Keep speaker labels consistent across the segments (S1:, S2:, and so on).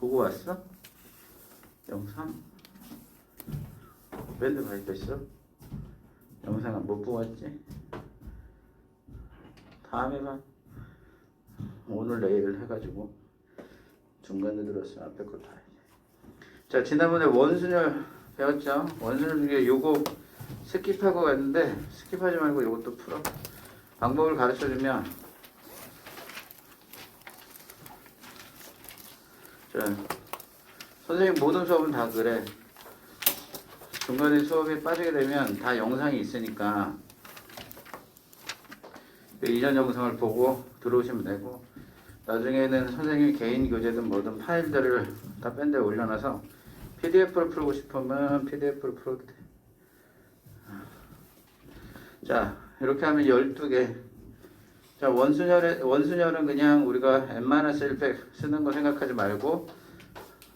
S1: 보고 왔어? 영상? 밴드 가입했어? 영상 못 보고 왔지? 다음에 봐. 오늘 내일 해가지고 중간에 들었어. 앞에 거 다. 자, 지난번에 원순열 배웠죠? 원순열 중에 요거 스킵하고 갔는데 스킵하지 말고 요것도 풀어. 방법을 가르쳐주면 자, 선생님 모든 수업은 다 그래. 중간에 수업에 빠지게 되면 다 영상이 있으니까 그 이전 영상을 보고 들어오시면 되고, 나중에는 선생님이 개인 교재든 뭐든 파일들을 다 밴드에 올려놔서 PDF를 풀고 싶으면 PDF를 풀어도 돼. 자, 이렇게 하면 12개. 자, 원순열은 그냥 우리가 n-1팩 쓰는 거 생각하지 말고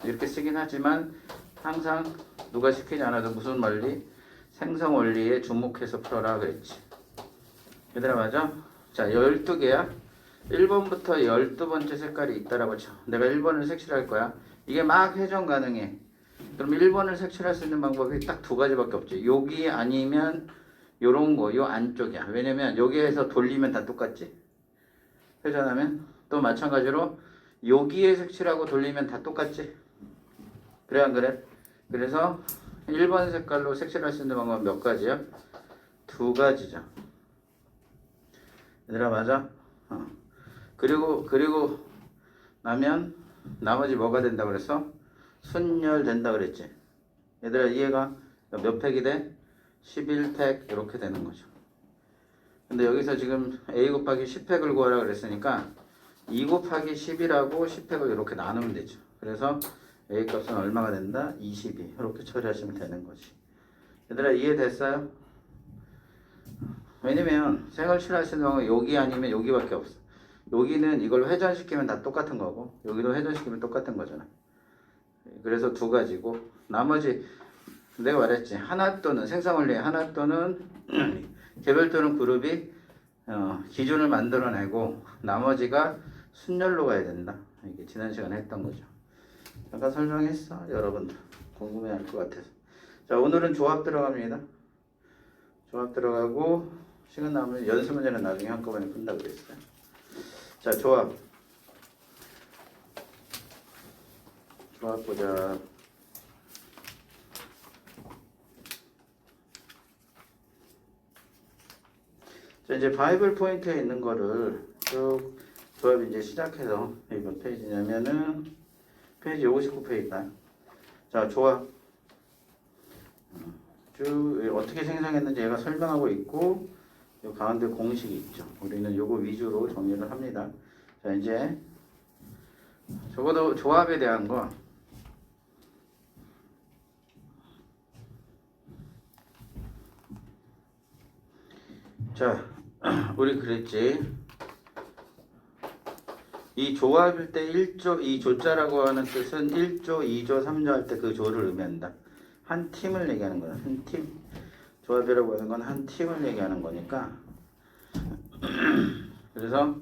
S1: 이렇게 쓰긴 하지만 항상 누가 시키지 않아도 무슨 원리? 생성 원리에 주목해서 풀어라 그랬지. 얘들아 맞아? 자, 12개야. 1번부터 12번째 색깔이 있다라고 쳐. 내가 1번을 색칠할 거야. 이게 막 회전 가능해. 그럼 1번을 색칠할 수 있는 방법이 딱 두 가지밖에 없지. 여기 아니면 요런 거, 요 안쪽이야. 왜냐면 여기에서 돌리면 다 똑같지. 회전하면. 또 마찬가지로 여기에 색칠하고 돌리면 다 똑같지. 그래 안 그래? 그래서 1번 색깔로 색칠할 수 있는 방법은 몇 가지야? 두 가지죠. 얘들아 맞아? 그리고 나면 나머지 뭐가 된다 그랬어? 순열 된다 그랬지. 얘들아 이해가? 몇 팩이 돼? 11팩 이렇게 되는 거죠. 근데 여기서 지금 A 곱하기 10팩을 구하라 그랬으니까 2 곱하기 10이라고 10팩을 이렇게 나누면 되죠. 그래서 A 값은 얼마가 된다? 22. 이렇게 처리하시면 되는 거지. 얘들아 이해됐어요? 왜냐면 색을 칠하시는 경우 여기 아니면 여기밖에 없어. 여기는 이걸 회전시키면 다 똑같은 거고 여기도 회전시키면 똑같은 거잖아. 그래서 두 가지고 나머지 내가 말했지. 하나 또는 생성원리 하나 또는 개별 또는 그룹이 기준을 만들어내고 나머지가 순열로 가야 된다. 이게 지난 시간에 했던 거죠. 잠깐 설명했어. 여러분들 궁금해할 것 같아서. 자, 오늘은 조합 들어갑니다. 조합 들어가고 시간 남으면 연습 문제는 나중에 한꺼번에 푼다 그랬어요. 자, 조합 보자. 자, 이제 바이블 포인트에 있는 거를 쭉 조합 이제 시작해서 이번 페이지냐면은 페이지 59페이지다. 자, 조합 쭉 어떻게 생성했는지 얘가 설명하고 있고 요 가운데 공식이 있죠. 우리는 요거 위주로 정리를 합니다. 자, 이제 적어도 조합에 대한 거 자, 우리 그랬지. 이 조합일 때 1조, 이 조자라고 하는 뜻은 1조, 2조, 3조 할 때 그 조를 의미한다. 한 팀을 얘기하는 거야. 한 팀. 조합이라고 하는 건 한 팀을 얘기하는 거니까. 그래서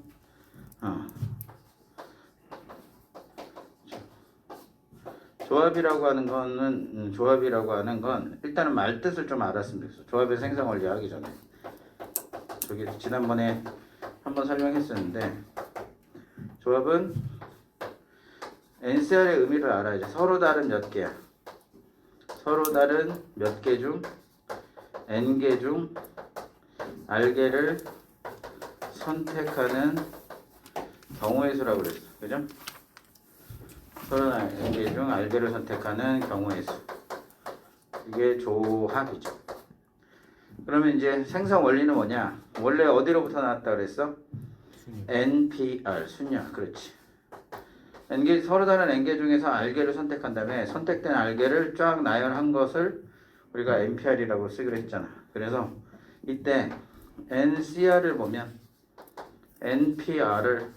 S1: 조합이라고 하는 건 일단은 말 뜻을 좀 알았으면 좋겠어. 조합의 생성 원리 하기 전에. 저기 지난번에 한번 설명했었는데 조합은 NCR의 의미를 알아야지. 서로 다른 몇 개야. 서로 다른 몇 개 중 N개 중 R개를 선택하는 경우의 수라고 그랬어. 그죠? 서로 다른 N개 중 R개를 선택하는 경우의 수. 이게 조합이죠. 그러면 이제 생성 원리는 뭐냐? 원래 어디로부터 나왔다 그랬어? NPR, 순열. 그렇지. N개, 서로 다른 N개 중에서 R개를 선택한 다음에 선택된 R개를 쫙 나열한 것을 우리가 NPR이라고 쓰기로 했잖아. 그래서 이때 NCR을 보면 NPR을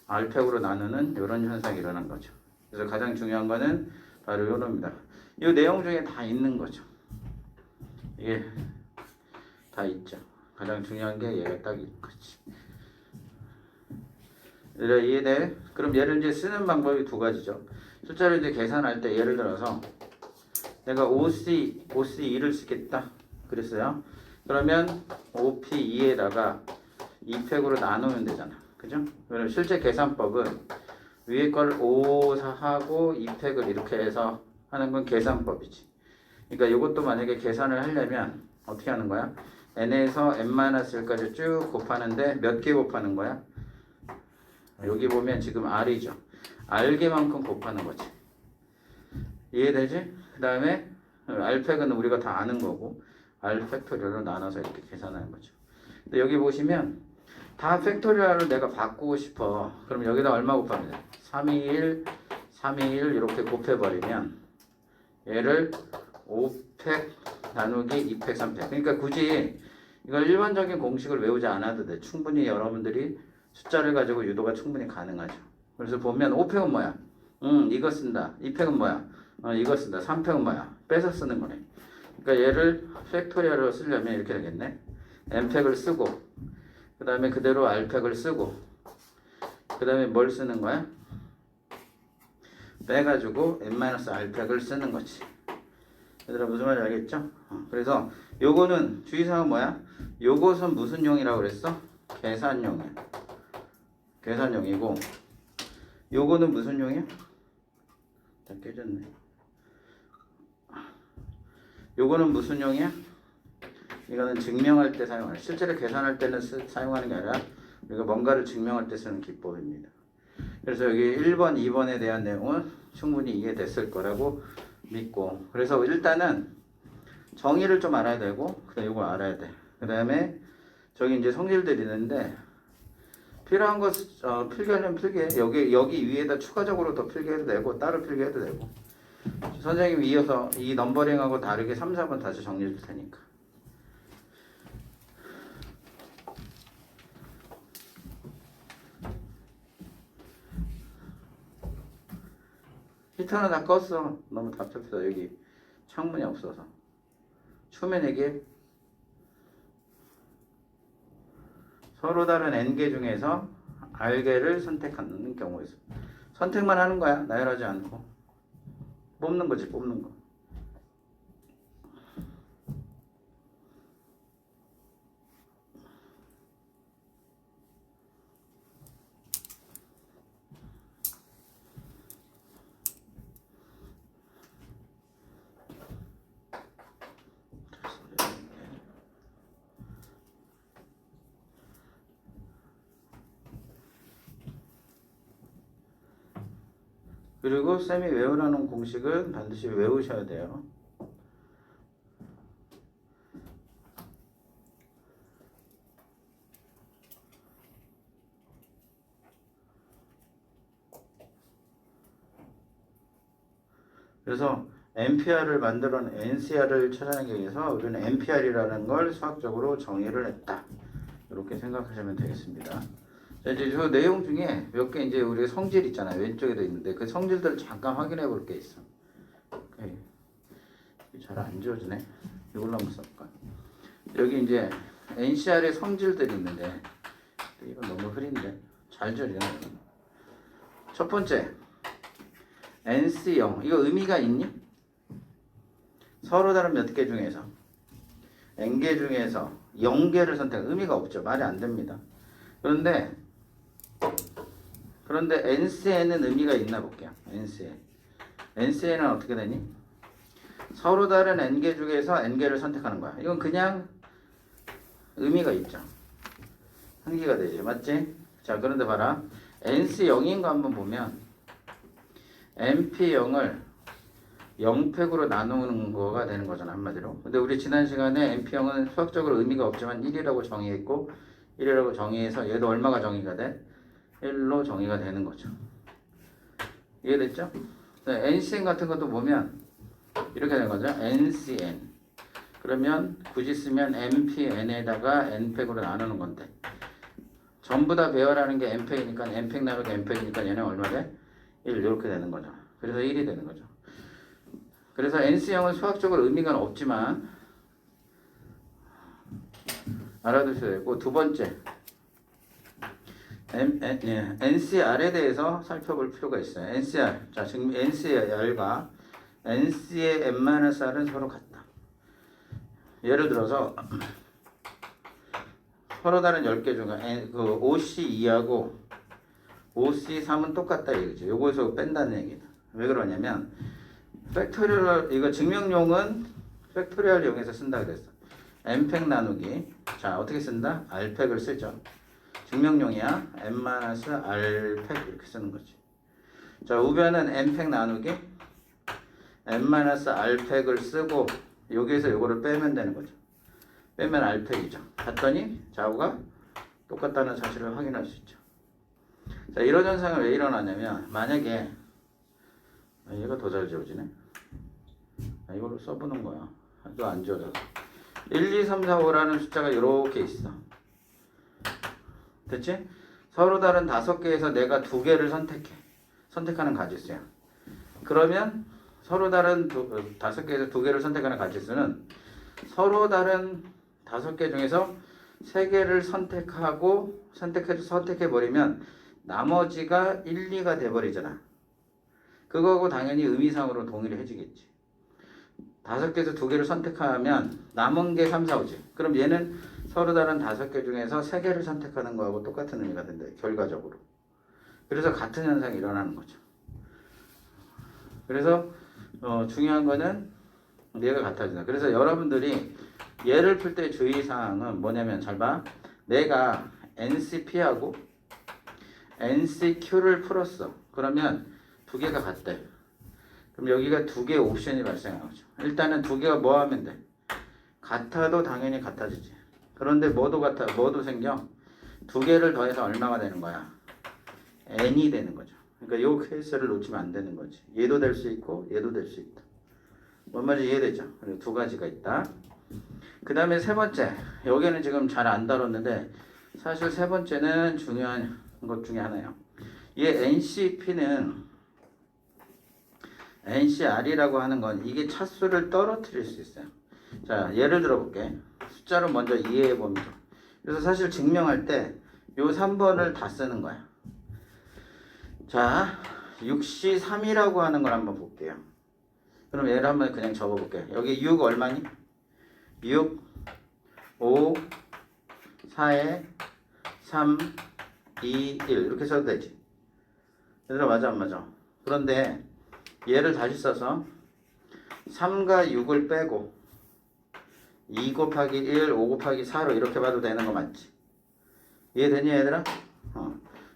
S1: R팩으로 나누는 이런 현상이 일어난 거죠. 그래서 가장 중요한 거는 바로 이겁니다. 이 내용 중에 다 있는 거죠. 이게 다 있죠. 가장 중요한 게 얘가 딱 있는 거지. 이해돼? 그럼 얘를 이제 쓰는 방법이 두 가지죠. 숫자를 이제 계산할 때 예를 들어서 내가 OC2를 쓰겠다 그랬어요. 그러면 OP2에다가 2팩으로 나누면 되잖아. 그죠? 그럼 실제 계산법은 위에 걸 5하고 2팩을 이렇게 해서 하는 건 계산법이지. 그러니까 이것도 만약에 계산을 하려면 어떻게 하는 거야? n에서 n-1까지 쭉 곱하는데 몇 개 곱하는 거야? 여기 보면 지금 r이죠. r개만큼 곱하는 거지. 이해되지? 그 다음에 r팩은 우리가 다 아는 거고 r 팩토리얼로 나눠서 이렇게 계산하는 거죠. 근데 여기 보시면 다 팩토리얼로 내가 바꾸고 싶어. 그럼 여기다 얼마 곱하면 돼? 321, 321 이렇게 곱해버리면 얘를 5팩 나누기 2팩, 3팩. 그러니까 굳이 이걸 일반적인 공식을 외우지 않아도 돼. 충분히 여러분들이 숫자를 가지고 유도가 충분히 가능하죠. 그래서 보면 5팩은 뭐야? 이거 쓴다. 2팩은 뭐야? 이거 쓴다. 3팩은 뭐야? 뺏어 쓰는 거네. 그러니까 얘를 팩토리얼로 쓰려면 이렇게 되겠네. n팩을 쓰고 그 다음에 그대로 r팩을 쓰고 그 다음에 뭘 쓰는 거야? 빼가지고 n-r팩을 쓰는 거지. 얘들아 무슨 말인지 알겠죠? 그래서 요거는 주의사항은 뭐야? 요것은 무슨 용이라고 그랬어? 계산용이야. 계산용이고 요거는 무슨 용이야? 다 깨졌네. 요거는 무슨 용이야? 이거는 증명할 때 사용하는, 실제로 계산할 때는 사용하는 게 아니라 우리가 뭔가를 증명할 때 쓰는 기법입니다. 그래서 여기 1번, 2번에 대한 내용은 충분히 이해됐을 거라고 믿고, 그래서 일단은 정의를 좀 알아야 되고 그다음 이걸 알아야 돼. 그 다음에 저기 이제 성질들이 있는데 필요한 거 필기하려면 필기해. 여기 위에다 추가적으로 더 필기해도 되고 따로 필기해도 되고. 선생님이 이어서 이 넘버링하고 다르게 3, 4번 다시 정리해 줄 테니까. 히터는 다 껐어. 너무 답답해서 여기 창문이 없어서. 추면 얘기해. 서로 다른 n개 중에서 r개를 선택하는 경우에서 선택만 하는 거야. 나열하지 않고 뽑는 거지. 뽑는 거. 그리고 쌤이 외우라는 공식은 반드시 외우셔야 돼요. 그래서 NPR을 만들어낸 NCR을 찾아내기 위해서 우리는 NPR이라는 걸 수학적으로 정의를 했다. 이렇게 생각하시면 되겠습니다. 자, 이제 저 내용 중에 몇 개 이제 우리 성질 있잖아요. 왼쪽에도 있는데 그 성질들을 잠깐 확인해 볼 게 있어. 잘 안 지워지네. 이걸로 한번 써볼까? 여기 이제 NCR의 성질들이 있는데 이건 너무 흐린데 잘 지워지네. 첫 번째 NC0 이거 의미가 있니? 서로 다른 몇 개 중에서 n개 중에서 0개를 선택. 의미가 없죠. 말이 안 됩니다. 그런데 NCN은 의미가 있나 볼게요. NCN은 어떻게 되니? 서로 다른 n개 중에서 n개를 선택하는 거야. 이건 그냥 의미가 있죠. 한계가 되지. 맞지? 자, 그런데 봐라. NC0인 거 한번 보면 NP0을 0팩으로 나누는 거가 되는 거잖아, 한마디로. 근데 우리 지난 시간에 NP0은 수학적으로 의미가 없지만 1이라고 정의했고 1이라고 정의해서 얘도 얼마가 정의가 돼? 1로 정의가 되는 거죠. 이해됐죠? NCN 같은 것도 보면 이렇게 되는 거죠. NCN. 그러면 굳이 쓰면 NPN에다가 N팩으로 나누는 건데 전부 다 배열하는 게 N팩이니까 N팩 나누기 N팩이니까 얘는 얼마 돼? 1 이렇게 되는 거죠. 그래서 1이 되는 거죠. 그래서 NC형은 수학적으로 의미가 없지만 알아두셔야 되고, 두 번째 NCR에 대해서 살펴볼 필요가 있어요. NCR. 자, 지금 NCR과 NC의 n-r은 서로 같다. 예를 들어서 서로 다른 10개 중에 그 OC2하고 OC3은 똑같다 이거죠. 요거에서 뺀다는 얘기다. 왜 그러냐면 팩토리얼 이거 증명용은 팩토리얼용에서 쓴다 그랬어. n팩 나누기. 자, 어떻게 쓴다? r팩을 쓰죠. 증명용이야. n-r팩 이렇게 쓰는 거지. 자, 우변은 n팩 나누기 n-r팩을 쓰고 여기에서 요거를 빼면 되는 거죠. 빼면 r팩이죠. 봤더니 좌우가 똑같다는 사실을 확인할 수 있죠. 자, 이런 현상은 왜 일어나냐면 만약에 얘가 더 잘 지워지네. 이걸로 써보는 거야. 또 안 지워져서 1, 2, 3, 4, 5라는 숫자가 이렇게 있어. 됐지? 서로 다른 5개에서 내가 2개를 선택하는 가지수야. 그러면 서로 다른 5개에서 2개를 선택하는 가지수는 서로 다른 5개 중에서 3개를 선택해버리면 나머지가 1, 2가 돼버리잖아. 그거하고 당연히 의미상으로 동의를 해주겠지. 5개에서 2개를 선택하면 남은 게 3, 4, 5지. 그럼 얘는 서로 다른 5개 중에서 3개를 선택하는 거하고 똑같은 의미가 된다. 결과적으로. 그래서 같은 현상이 일어나는 거죠. 그래서 중요한 거는 얘가 같아진다. 그래서 여러분들이 얘를 풀 때 주의사항은 뭐냐면 잘 봐. 내가 NCP하고 NCQ를 풀었어. 그러면 2개가 같대. 그럼 여기가 2개의 옵션이 발생하죠. 일단은 2개가 뭐 하면 돼? 같아도 당연히 같아지지. 그런데 뭐도 생겨? 2개를 더해서 얼마가 되는 거야? n이 되는 거죠. 그러니까 이 케이스를 놓치면 안 되는 거지. 얘도 될 수 있고 얘도 될 수 있다. 뭔 말인지 이해되죠? 그리고 2가지가 있다. 그 다음에 3번째. 여기는 지금 잘 안 다뤘는데 사실 3번째는 중요한 것 중에 하나예요. 이 NCP는 NCR이라고 하는 건 이게 차수를 떨어뜨릴 수 있어요. 자, 예를 들어 볼게. 숫자로 먼저 이해해 보면 돼. 그래서 사실 증명할 때 요 3번을 다 쓰는 거야. 자, 6C3이라고 하는 걸 한번 볼게요. 그럼 얘를 한번 그냥 적어 볼게. 여기 6 얼마니? 6, 5, 4에 3, 2, 1 이렇게 써도 되지. 얘들아 맞아 안 맞아? 그런데 얘를 다시 써서 3과 6을 빼고 2 곱하기 1, 5 곱하기 4로 이렇게 봐도 되는 거 맞지? 이해되니 얘들아?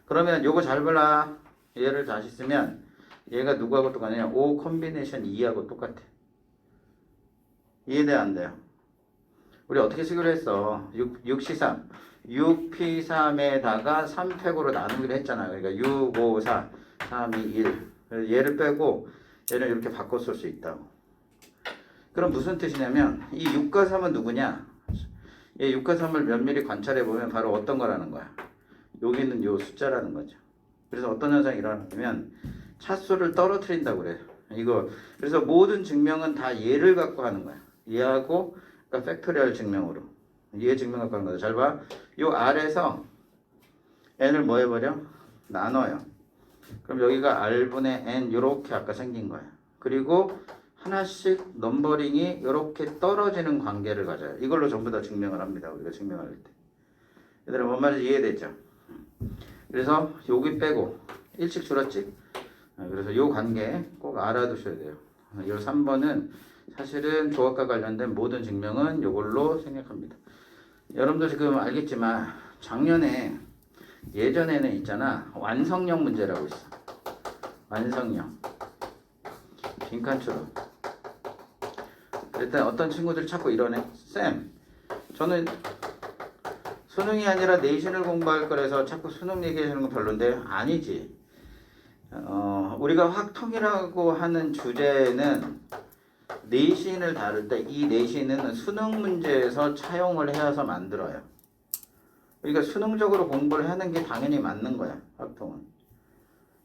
S1: 그러면 요거 잘 볼라. 얘를 다시 쓰면 얘가 누구하고 똑같냐? 5 콤비네이션 2하고 똑같아. 이해돼 안 돼요? 우리 어떻게 쓰기로 했어? 6C3 6P3에다가 3팩으로 나누기로 했잖아. 그러니까 6, 5, 4, 3, 2, 1 그래서 얘를 빼고 얘를 이렇게 바꿔 쓸 수 있다고. 그럼 무슨 뜻이냐면 이 6과 3은 누구냐? 이 6과 3을 면밀히 관찰해 보면 바로 어떤 거라는 거야? 여기 있는 요 숫자라는 거죠. 그래서 어떤 현상이 일어나냐면 차수를 떨어뜨린다고 그래요. 이거 그래서 모든 증명은 다 얘를 갖고 하는 거야. 얘하고 그러니까 팩토리얼 증명으로 얘 증명 갖고 하는 거죠. 잘 봐. 요 R에서 n을 뭐 해버려? 나눠요. 그럼 여기가 R분의 n 이렇게 아까 생긴 거야. 그리고 하나씩 넘버링이 이렇게 떨어지는 관계를 가져요. 이걸로 전부 다 증명을 합니다. 우리가 증명할 때. 얘들아 뭔 말인지 이해되죠? 그래서 여기 빼고 일찍 줄었지? 그래서 요 관계 꼭 알아두셔야 돼요. 이 3번은 사실은 조각과 관련된 모든 증명은 이걸로 생략합니다. 여러분도 지금 알겠지만 작년에 예전에는 있잖아 완성형 문제라고 있어. 완성형 빈칸처럼. 일단 어떤 친구들이 자꾸 이러네. 쌤 저는 수능이 아니라 내신을 공부할 거라서 자꾸 수능 얘기하시는 건 별론데 아니지. 우리가 확통이라고 하는 주제는 내신을 다룰 때 이 내신은 수능 문제에서 차용을 해서 만들어요. 그러니까 수능적으로 공부를 하는 게 당연히 맞는 거야. 확통은.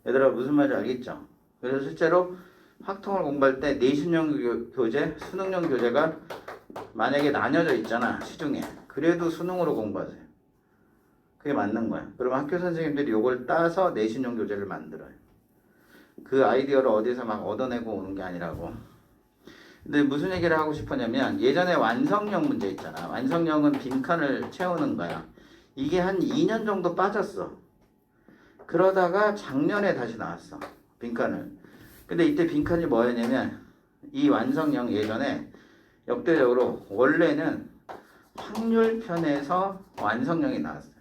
S1: 얘들아 무슨 말인지 알겠죠? 그래서 실제로 확통을 공부할 때 내신형 교재, 수능형 교재가 만약에 나뉘어져 있잖아 시중에. 그래도 수능으로 공부하세요. 그게 맞는 거야. 그러면 학교 선생님들이 이걸 따서 내신용 교재를 만들어요. 그 아이디어를 어디서 막 얻어내고 오는 게 아니라고. 근데 무슨 얘기를 하고 싶었냐면 예전에 완성형 문제 있잖아. 완성형은 빈칸을 채우는 거야. 이게 한 2년 정도 빠졌어. 그러다가 작년에 다시 나왔어. 빈칸을. 근데 이때 빈칸이 뭐였냐면 이 완성형 예전에 역대적으로 원래는 확률편에서 완성형이 나왔어요.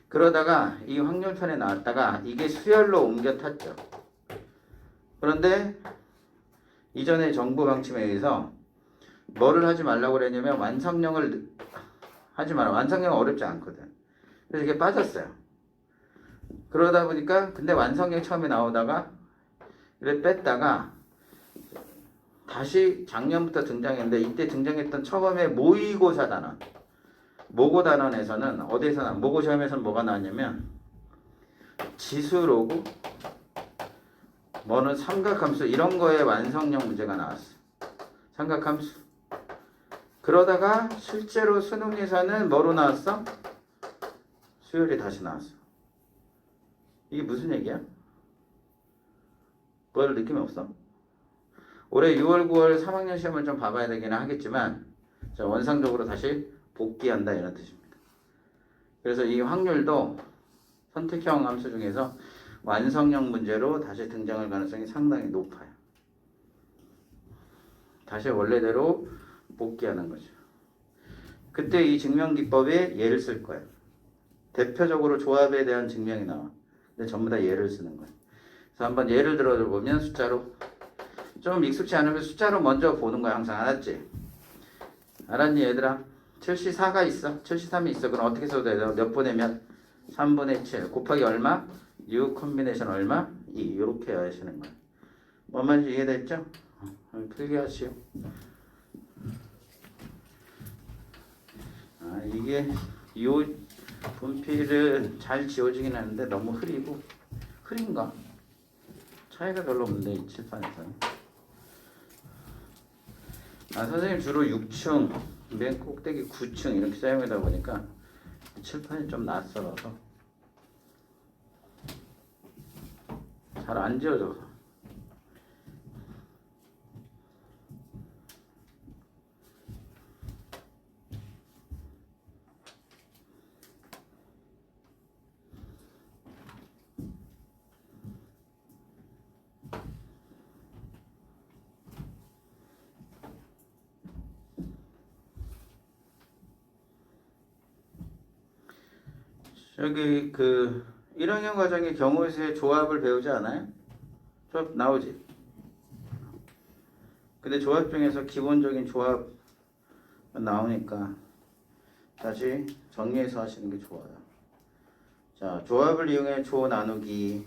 S1: 그러다가 이 확률편에 나왔다가 이게 수열로 옮겨 탔죠. 그런데 이전에 정부 방침에 의해서 뭐를 하지 말라고 그랬냐면 완성형을 하지 마라. 완성형은 어렵지 않거든. 그래서 이게 빠졌어요. 그러다 보니까 근데 완성형 처음에 나오다가 이를 뺐다가 다시 작년부터 등장했는데 이때 등장했던 처음에 모의고사 단원 모고 단원에서는 어디서 모고 시험에서는 뭐가 나왔냐면 지수로고 뭐는 삼각함수 이런 거에 완성형 문제가 나왔어. 삼각함수. 그러다가 실제로 수능에서는 뭐로 나왔어? 수열이 다시 나왔어. 이게 무슨 얘기야? 뭘 느낌이 없어? 올해 6월, 9월 3학년 시험을 좀 봐봐야 되기는 하겠지만 자, 원상적으로 다시 복귀한다 이런 뜻입니다. 그래서 이 확률도 선택형 함수 중에서 완성형 문제로 다시 등장할 가능성이 상당히 높아요. 다시 원래대로 복귀하는 거죠. 그때 이 증명기법에 예를 쓸 거예요. 대표적으로 조합에 대한 증명이 나와. 근데 전부 다 예를 쓰는 거예요. 그래서 한번 예를 들어보면 숫자로 좀 익숙치 않으면 숫자로 먼저 보는 거야. 항상 알았지? 알았니 얘들아? 74가 있어. 73이 있어. 그럼 어떻게 써도 돼요? 몇 분의 몇? 3분의 7 곱하기 얼마? 6 콤비네이션 얼마? 2 이렇게 하시는 거예요. 뭔 말인지 이해됐죠? 필기하시오. 이게 요 분필은 잘 지워지긴 하는데 너무 흐리고 흐린가? 차이가 별로 없는데 이 칠판에서는. 선생님 주로 6층 맨 꼭대기 9층 이렇게 사용하다 보니까 칠판이 좀 낯설어서 잘 안 지워져서. 여기 그 1학년 과정의 경우수의 조합을 배우지 않아요? 조합 나오지? 근데 조합 중에서 기본적인 조합 나오니까 다시 정리해서 하시는 게 좋아요. 자, 조합을 이용해 조 나누기.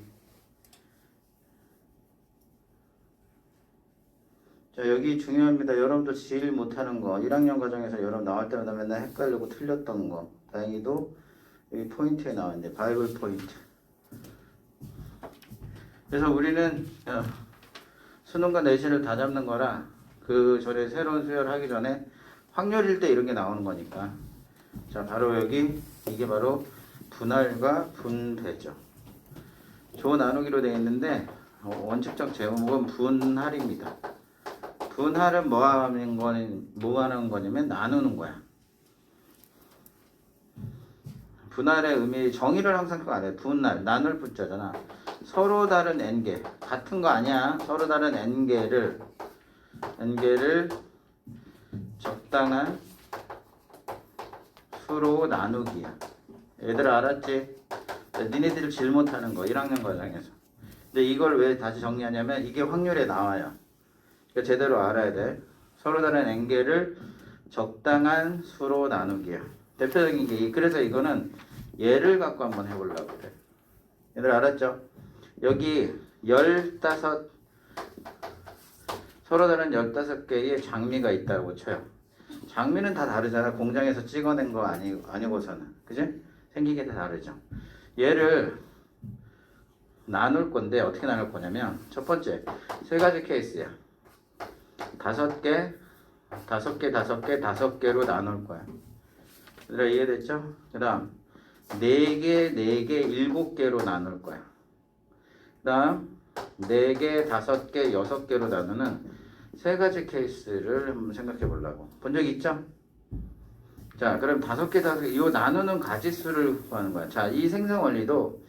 S1: 자, 여기 중요합니다. 여러분도 제일 못하는 거 1학년 과정에서 여러분 나올 때마다 맨날 헷갈리고 틀렸던 거 다행히도 여기 포인트에 나왔는데 바이블 포인트. 그래서 우리는 수능과 내신을 다 잡는 거라 그 전에 새로운 수혈하기 전에 확률일 때 이런 게 나오는 거니까. 자, 바로 여기 이게 바로 분할과 분배죠. 조 나누기로 되어 있는데 원칙적 제목은 분할입니다. 분할은 뭐 하는 거냐면 나누는 거야. 분할의 의미 정의를 항상 그거 안 해. 분할 나눌 분자잖아. 서로 다른 n개 같은 거 아니야. 서로 다른 n개를 적당한 수로 나누기야. 얘들아 알았지? 니네들이 제일 못하는 거 1학년 과정에서. 근데 이걸 왜 다시 정리하냐면 이게 확률에 나와요. 그러니까 제대로 알아야 돼. 서로 다른 n개를 적당한 수로 나누기야. 대표적인 게 그래서 이거는 예를 갖고 한번 해보려고 그래. 얘들 알았죠? 여기 15 서로 다른 15개의 장미가 있다고 쳐요. 장미는 다 다르잖아. 공장에서 찍어낸 거 아니고서는. 그지? 생기게 다 다르죠. 얘를 나눌 건데 어떻게 나눌 거냐면 첫 번째 세 가지 케이스야. 5개, 5개, 5개, 5개로 나눌 거야. 얘들아 이해됐죠? 그 다음 4개, 4개, 7개로 나눌 거야. 그 다음 4개, 5개, 6개로 나누는 세 가지 케이스를 한번 생각해 보려고. 본 적 있죠? 자, 그럼 5개, 5개, 이 나누는 가지수를 구하는 거야. 자, 이 생성 원리도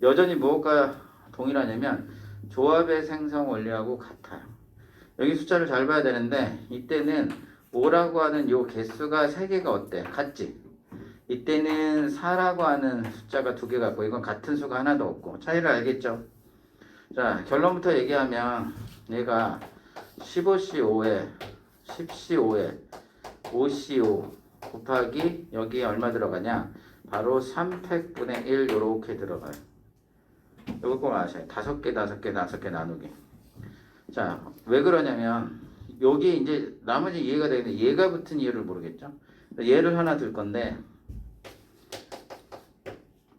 S1: 여전히 무엇과 동일하냐면 조합의 생성 원리하고 같아요. 여기 숫자를 잘 봐야 되는데 이때는 5라고 하는 요 개수가 3개가 어때? 같지? 이때는 4라고 하는 숫자가 2개 같고 이건 같은 수가 하나도 없고 차이를 알겠죠? 자, 결론부터 얘기하면 얘가 15C5에 10C5에 5C5 곱하기 여기에 얼마 들어가냐? 바로 3팩분의 1 요렇게 들어가요. 이거 꼭 아셔요. 5개, 5개, 5개 나누기. 자, 왜 그러냐면 여기 이제 나머지 이해가 되는데 얘가 붙은 이유를 모르겠죠? 얘를 하나 들 건데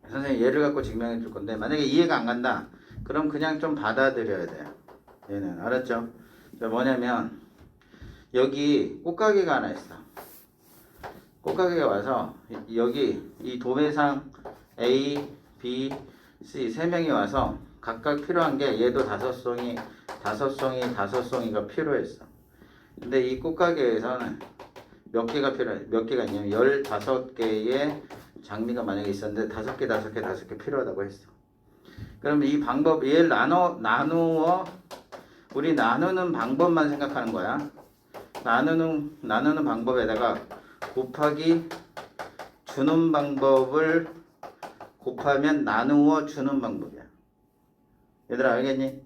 S1: 선생님 얘를 갖고 증명해 줄 건데 만약에 이해가 안 간다 그럼 그냥 좀 받아들여야 돼요. 얘는 알았죠? 뭐냐면 여기 꽃가게가 하나 있어. 꽃가게가 와서 여기 이 도매상 A, B, C 세 명이 와서 각각 필요한 게 얘도 5송이가 필요했어. 근데 이 꽃가게에서는 몇 개가 필요해? 몇 개가 있냐면 15개의 장미가 만약에 있었는데 5개 필요하다고 했어. 그럼 이 방법 얘를 나누어 우리 나누는 방법만 생각하는 거야. 나누는 방법에다가 곱하기 주는 방법을 곱하면 나누어 주는 방법이야. 얘들아 알겠니?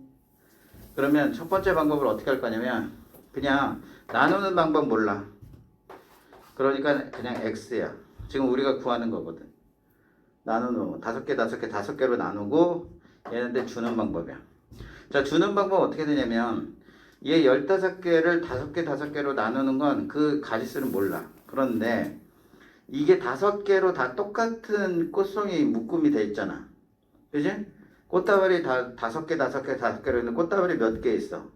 S1: 그러면 첫 번째 방법을 어떻게 할 거냐면 그냥 나누는 방법 몰라. 그러니까 그냥 x야. 지금 우리가 구하는 거거든. 나누는 5개로 나누고 얘한테 주는 방법이야. 자, 주는 방법 어떻게 되냐면 얘 15개를 5개로 나누는 건 그 가지수는 몰라. 그런데 이게 5개로 다 똑같은 꽃송이 묶음이 돼 있잖아. 그지? 꽃다발이 다 5개로 있는 꽃다발이 몇 개 있어?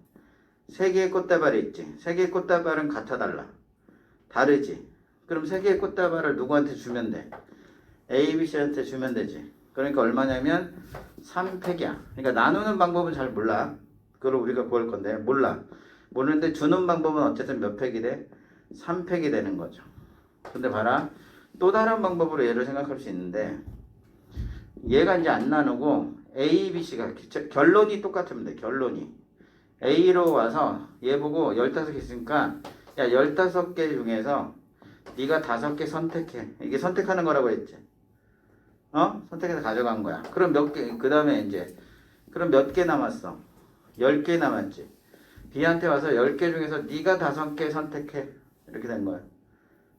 S1: 3개의 꽃다발이 있지. 3개의 꽃다발은 같아 달라? 다르지. 그럼 3개의 꽃다발을 누구한테 주면 돼? A, B, C한테 주면 되지. 그러니까 얼마냐면 3팩이야. 그러니까 나누는 방법은 잘 몰라. 그걸 우리가 구할 건데 몰라. 모르는데 주는 방법은 어쨌든 몇 팩이 돼? 3팩이 되는 거죠. 근데 봐라. 또 다른 방법으로 얘를 생각할 수 있는데 얘가 이제 안 나누고 A, B, C가 결론이 똑같으면 돼. 결론이. A로 와서 얘 보고 15개 있으니까 야 15개 중에서 네가 5개 선택해. 이게 선택하는 거라고 했지. 선택해서 가져간 거야. 그럼 몇 개, 그 다음에 이제 그럼 몇 개 남았어? 10개 남았지. B한테 와서 10개 중에서 네가 5개 선택해. 이렇게 된 거야.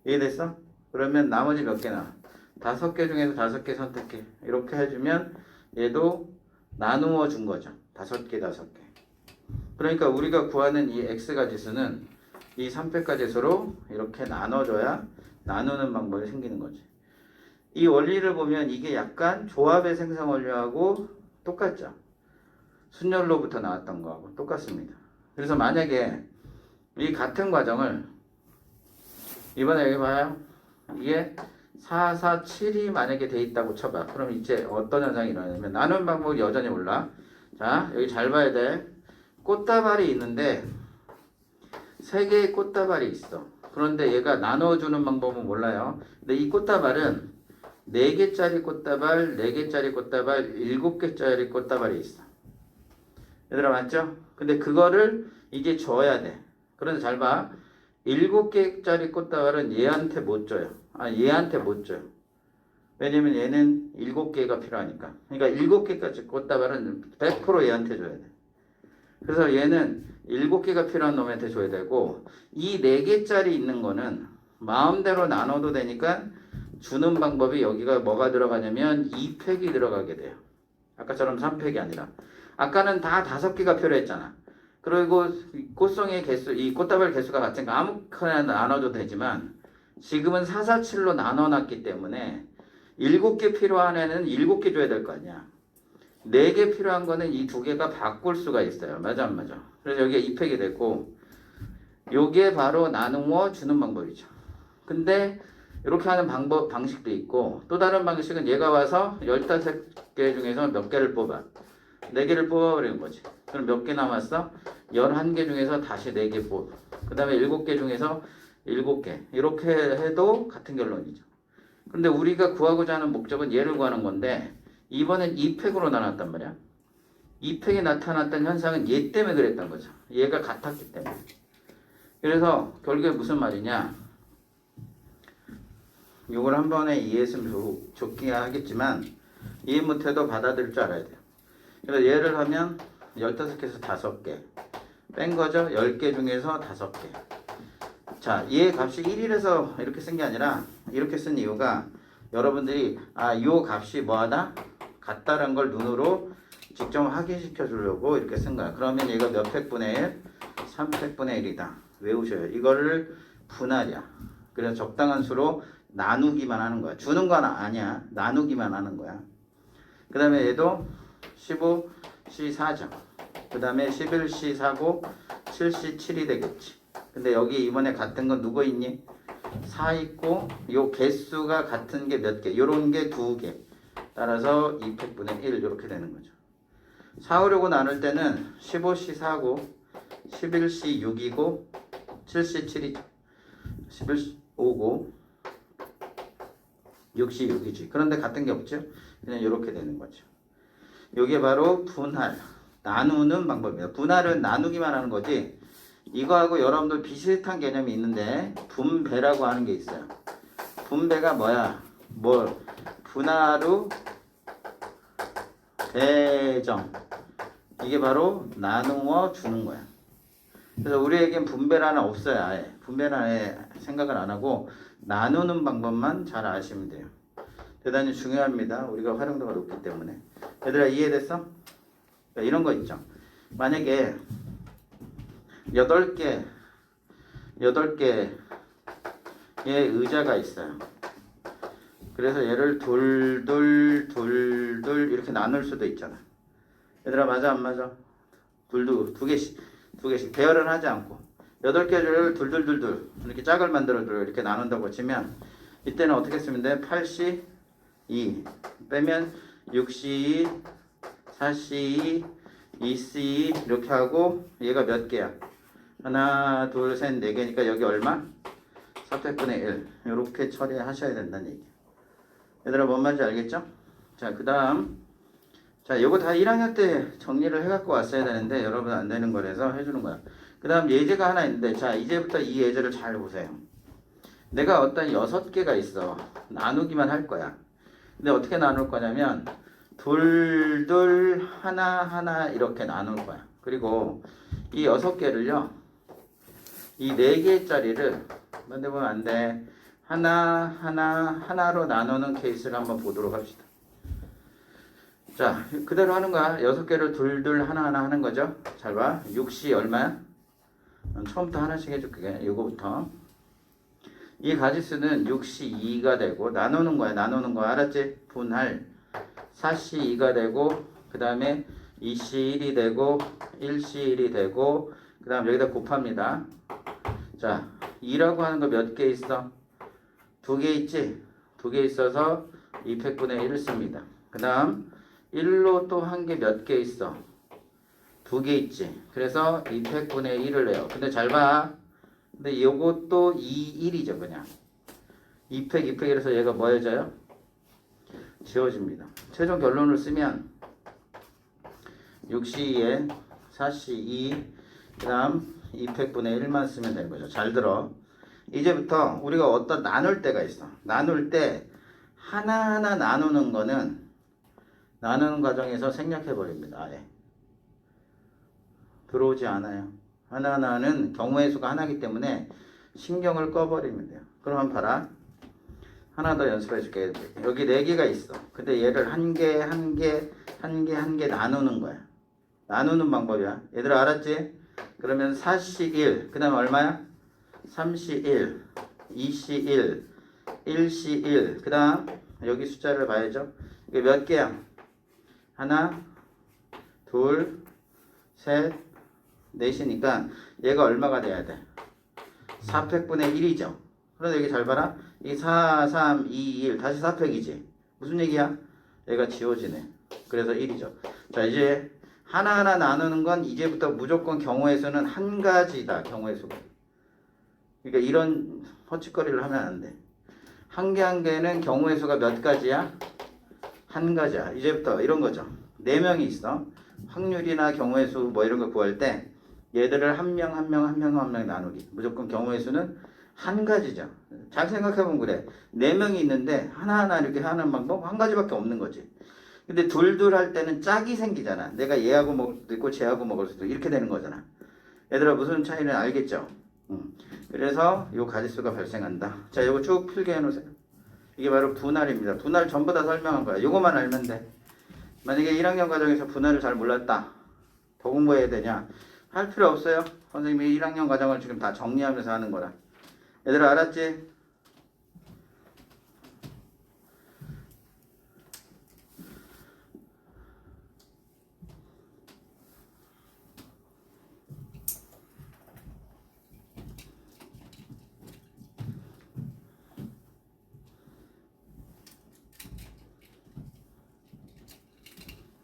S1: 이해됐어? 그러면 나머지 몇 개 남아? 5개 중에서 5개 선택해. 이렇게 해주면 얘도 나누어 준 거죠. 5개. 그러니까 우리가 구하는 이 X가지수는 이 3팩가지수로 이렇게 나눠줘야 나누는 방법이 생기는 거지. 이 원리를 보면 이게 약간 조합의 생성 원리하고 똑같죠. 순열로부터 나왔던 거하고 똑같습니다. 그래서 만약에 이 같은 과정을 이번에 여기 봐요. 이게 4, 4, 7이 만약에 돼 있다고 쳐봐. 그럼 이제 어떤 현상이 일어나냐면 나누는 방법이 여전히 몰라. 자, 여기 잘 봐야 돼. 꽃다발이 있는데 3개의 꽃다발이 있어. 그런데 얘가 나눠주는 방법은 몰라요. 근데 이 꽃다발은 4개짜리 꽃다발, 4개짜리 꽃다발, 7개짜리 꽃다발이 있어. 얘들아 맞죠? 근데 그거를 이제 줘야 돼. 그런데 잘 봐. 7개짜리 꽃다발은 얘한테 못 줘요. 얘한테 못 줘요. 왜냐면 얘는 7개가 필요하니까. 그러니까 7개까지 꽃다발은 100% 얘한테 줘야 돼. 그래서 얘는 7개가 필요한 놈한테 줘야 되고 이 4개짜리 있는 거는 마음대로 나눠도 되니까 주는 방법이 여기가 뭐가 들어가냐면 2팩이 들어가게 돼요. 아까처럼 3팩이 아니라. 아까는 다 5개가 필요했잖아. 그리고 꽃송이의 개수, 이 꽃다발 개수가 같으니까 아무거나 나눠도 되지만 지금은 4, 4, 7로 나눠놨기 때문에 7개 필요한 애는 7개 줘야 될 거 아니야. 4개 필요한 거는 이 2개가 바꿀 수가 있어요. 맞아 안 맞아? 그래서 여기가 2팩이 됐고 요게 바로 나누어 주는 방법이죠. 근데 이렇게 하는 방식도 있고 또 다른 방식은 얘가 와서 15개 중에서 몇 개를 뽑아. 4개를 뽑아버리는 거지. 그럼 몇 개 남았어? 11개 중에서 다시 4개 뽑아. 그 다음에 7개 중에서 7개. 이렇게 해도 같은 결론이죠. 근데 우리가 구하고자 하는 목적은 얘를 구하는 건데 이번엔 2팩으로 나눴단 말이야. 2팩이 나타났던 현상은 얘 때문에 그랬던 거죠. 얘가 같았기 때문에. 그래서 결국에 무슨 말이냐. 이걸 한 번에 이해했으면 좋긴 하겠지만 이해 못해도 받아들일 줄 알아야 돼요. 그래서 예를 하면 15개에서 5개 뺀 거죠. 10개 중에서 5개. 자, 얘 값이 1이라서 이렇게 쓴 게 아니라 이렇게 쓴 이유가 여러분들이 이 값이 뭐하다? 같다라는 걸 눈으로 직접 확인시켜 주려고 이렇게 쓴 거야. 그러면 얘가 몇 팩분의 1? 3팩분의 1이다. 외우셔요. 이거를 분할이야. 그래서 적당한 수로 나누기만 하는 거야. 주는 건 아니야. 나누기만 하는 거야. 그 다음에 얘도 15C4죠. 그 다음에 11C4고 7C7이 되겠지. 근데 여기 이번에 같은 건 누구 있니? 4 있고 요 개수가 같은 게 몇 개? 요런 게 2개. 따라서 2팩분의 1 이렇게 되는 거죠. 4하려고 나눌 때는 15C4고 11C6이고 7C7이죠. 11C5고 6C6이지. 그런데 같은 게 없죠? 그냥 이렇게 되는 거죠. 이게 바로 분할, 나누는 방법입니다. 분할은 나누기만 하는 거지. 이거하고 여러분들 비슷한 개념이 있는데 분배라고 하는 게 있어요. 분배가 뭐야? 분할 후 배정. 이게 바로 나누어 주는 거야. 그래서 우리에겐 분배라는 없어요. 아예. 분배는 아예 생각을 안 하고 나누는 방법만 잘 아시면 돼요. 대단히 중요합니다. 우리가 활용도가 높기 때문에. 얘들아 이해됐어? 그러니까 이런 거 있죠. 만약에 8개의 의자가 있어요. 그래서 얘를 둘 이렇게 나눌 수도 있잖아. 얘들아 맞아 안 맞아? 두 개씩 배열은 하지 않고 8개를 둘 이렇게 짝을 만들어 이렇게 나눈다고 치면 이때는 어떻게 쓰면 돼? 8C2 빼면 6C2 4C2 2C2 이렇게 하고 얘가 몇 개야? 하나 둘 셋 4개니까 여기 얼마? 4팩분의 1 이렇게 처리하셔야 된다는 얘기. 얘들아 뭔 말인지 알겠죠? 자, 그 다음 자, 이거 다 1학년 때 정리를 해갖고 왔어야 되는데 여러분 안 되는 거라서 해주는 거야. 그 다음 예제가 하나 있는데 자, 이제부터 이 예제를 잘 보세요. 내가 어떤 6개가 있어. 나누기만 할 거야. 근데 어떻게 나눌 거냐면 하나 이렇게 나눌 거야. 그리고 이 6개를요. 이 4개짜리를 만들면 안 돼. 하나로 나누는 케이스를 한번 보도록 합시다. 자, 그대로 하는 거야. 6개를 하나 하는 거죠. 잘 봐. 6C 얼마야? 처음부터 하나씩 해줄게. 이거부터. 이 가지수는 6C2가 되고 나누는 거야. 알았지? 분할. 4C2가 되고 그 다음에 2C1이 되고 1C1이 되고 그 다음 여기다 곱합니다. 자, 2라고 하는 거 몇 개 있어? 2개 있지? 2개 있어서 2팩분의 1을 씁니다. 그 다음 1로 또 한 개 몇 개 있어? 2개 있지? 그래서 2팩분의 1을 해요. 근데 잘 봐. 근데 요것도 2, 1이죠 그냥. 2팩 이래서 얘가 뭐 해져요? 지워집니다. 최종 결론을 쓰면 6C2에 4C2 그 다음 2팩분의 1만 쓰면 되는 거죠. 잘 들어. 이제부터 우리가 어떤 나눌 때가 있어. 나눌 때 하나하나 나누는 거는 나누는 과정에서 생략해 버립니다. 아예. 들어오지 않아요. 하나하나는 경우의 수가 하나이기 때문에 신경을 꺼버리면 돼요. 그럼 봐라. 하나 더 연습해 줄게. 여기 4개가 있어. 근데 얘를 한 개 나누는 거야. 나누는 방법이야. 얘들아 알았지? 그러면 4C1 그 다음에 얼마야? 3C1 2C1 1C1 그 다음 여기 숫자를 봐야죠. 이게 몇 개야? 하나 둘 셋 넷이니까 얘가 얼마가 돼야 돼? 4팩분의 1이죠. 그런데 여기 잘 봐라. 이 4, 3, 2, 1 다시 4팩이지. 무슨 얘기야? 얘가 지워지네. 그래서 1이죠. 자, 이제 하나하나 나누는 건 이제부터 무조건 경우의 수는 한 가지다. 경우의 수가. 그러니까 이런 허짓거리를 하면 안 돼. 한 개 한 개는 경우의 수가 몇 가지야? 한 가지야. 이제부터 이런 거죠. 4명이 있어. 확률이나 경우의 수 뭐 이런 거 구할 때 얘들을 한 명 한 명 한 명 한 명 나누기. 무조건 경우의 수는 한 가지죠. 잘 생각해보면 그래. 4명이 있는데 하나하나 이렇게 하는 방법 한 가지밖에 없는 거지. 근데 둘둘 할 때는 짝이 생기잖아. 내가 얘하고 먹을 수도 있고 쟤하고 먹을 수도 있고 이렇게 되는 거잖아. 얘들아 무슨 차이는 알겠죠? 그래서 요 가지수가 발생한다. 자, 요거 쭉 필게 해놓으세요. 이게 바로 분할입니다. 분할 전부 다 설명한 거야. 요거만 알면 돼. 만약에 1학년 과정에서 분할을 잘 몰랐다. 더 공부해야 되냐? 할 필요 없어요. 선생님이 1학년 과정을 지금 다 정리하면서 하는 거라. 얘들아 알았지?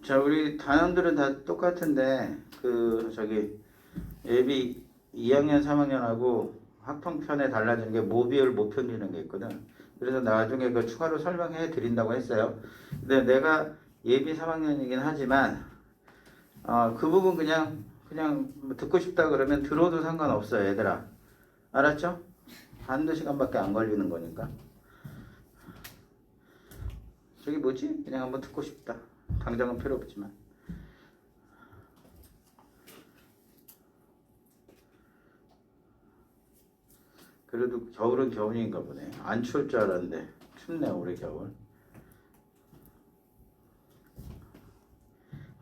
S1: 자, 우리 단원들은 다 똑같은데 예비 2학년 3학년하고 학통편에 달라지는 게 모비율 모평이라는 게 있거든. 그래서 나중에 그 추가로 설명해 드린다고 했어요. 근데 내가 예비 3학년이긴 하지만 그 부분 그냥 뭐 듣고 싶다 그러면 들어도 상관없어요, 얘들아. 알았죠? 한두 시간밖에 안 걸리는 거니까. 저기 뭐지? 그냥 한번 듣고 싶다. 당장은 필요 없지만. 그래도 겨울은 겨울인가 보네. 안 추울 줄 알았는데 춥네 올해 겨울.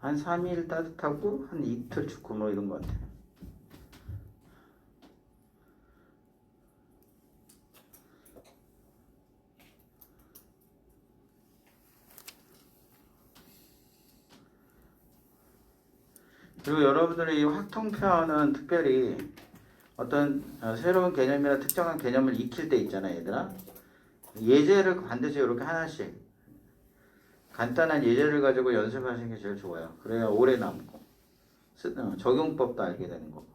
S1: 한 3일 따뜻하고 한 이틀 춥고 뭐 이런 것 같아. 그리고 여러분들이 이 확통편은 특별히 어떤 새로운 개념이나 특정한 개념을 익힐 때 있잖아요, 얘들아. 예제를 반드시 이렇게 하나씩 간단한 예제를 가지고 연습하시는 게 제일 좋아요. 그래야 오래 남고 적용법도 알게 되는 거고.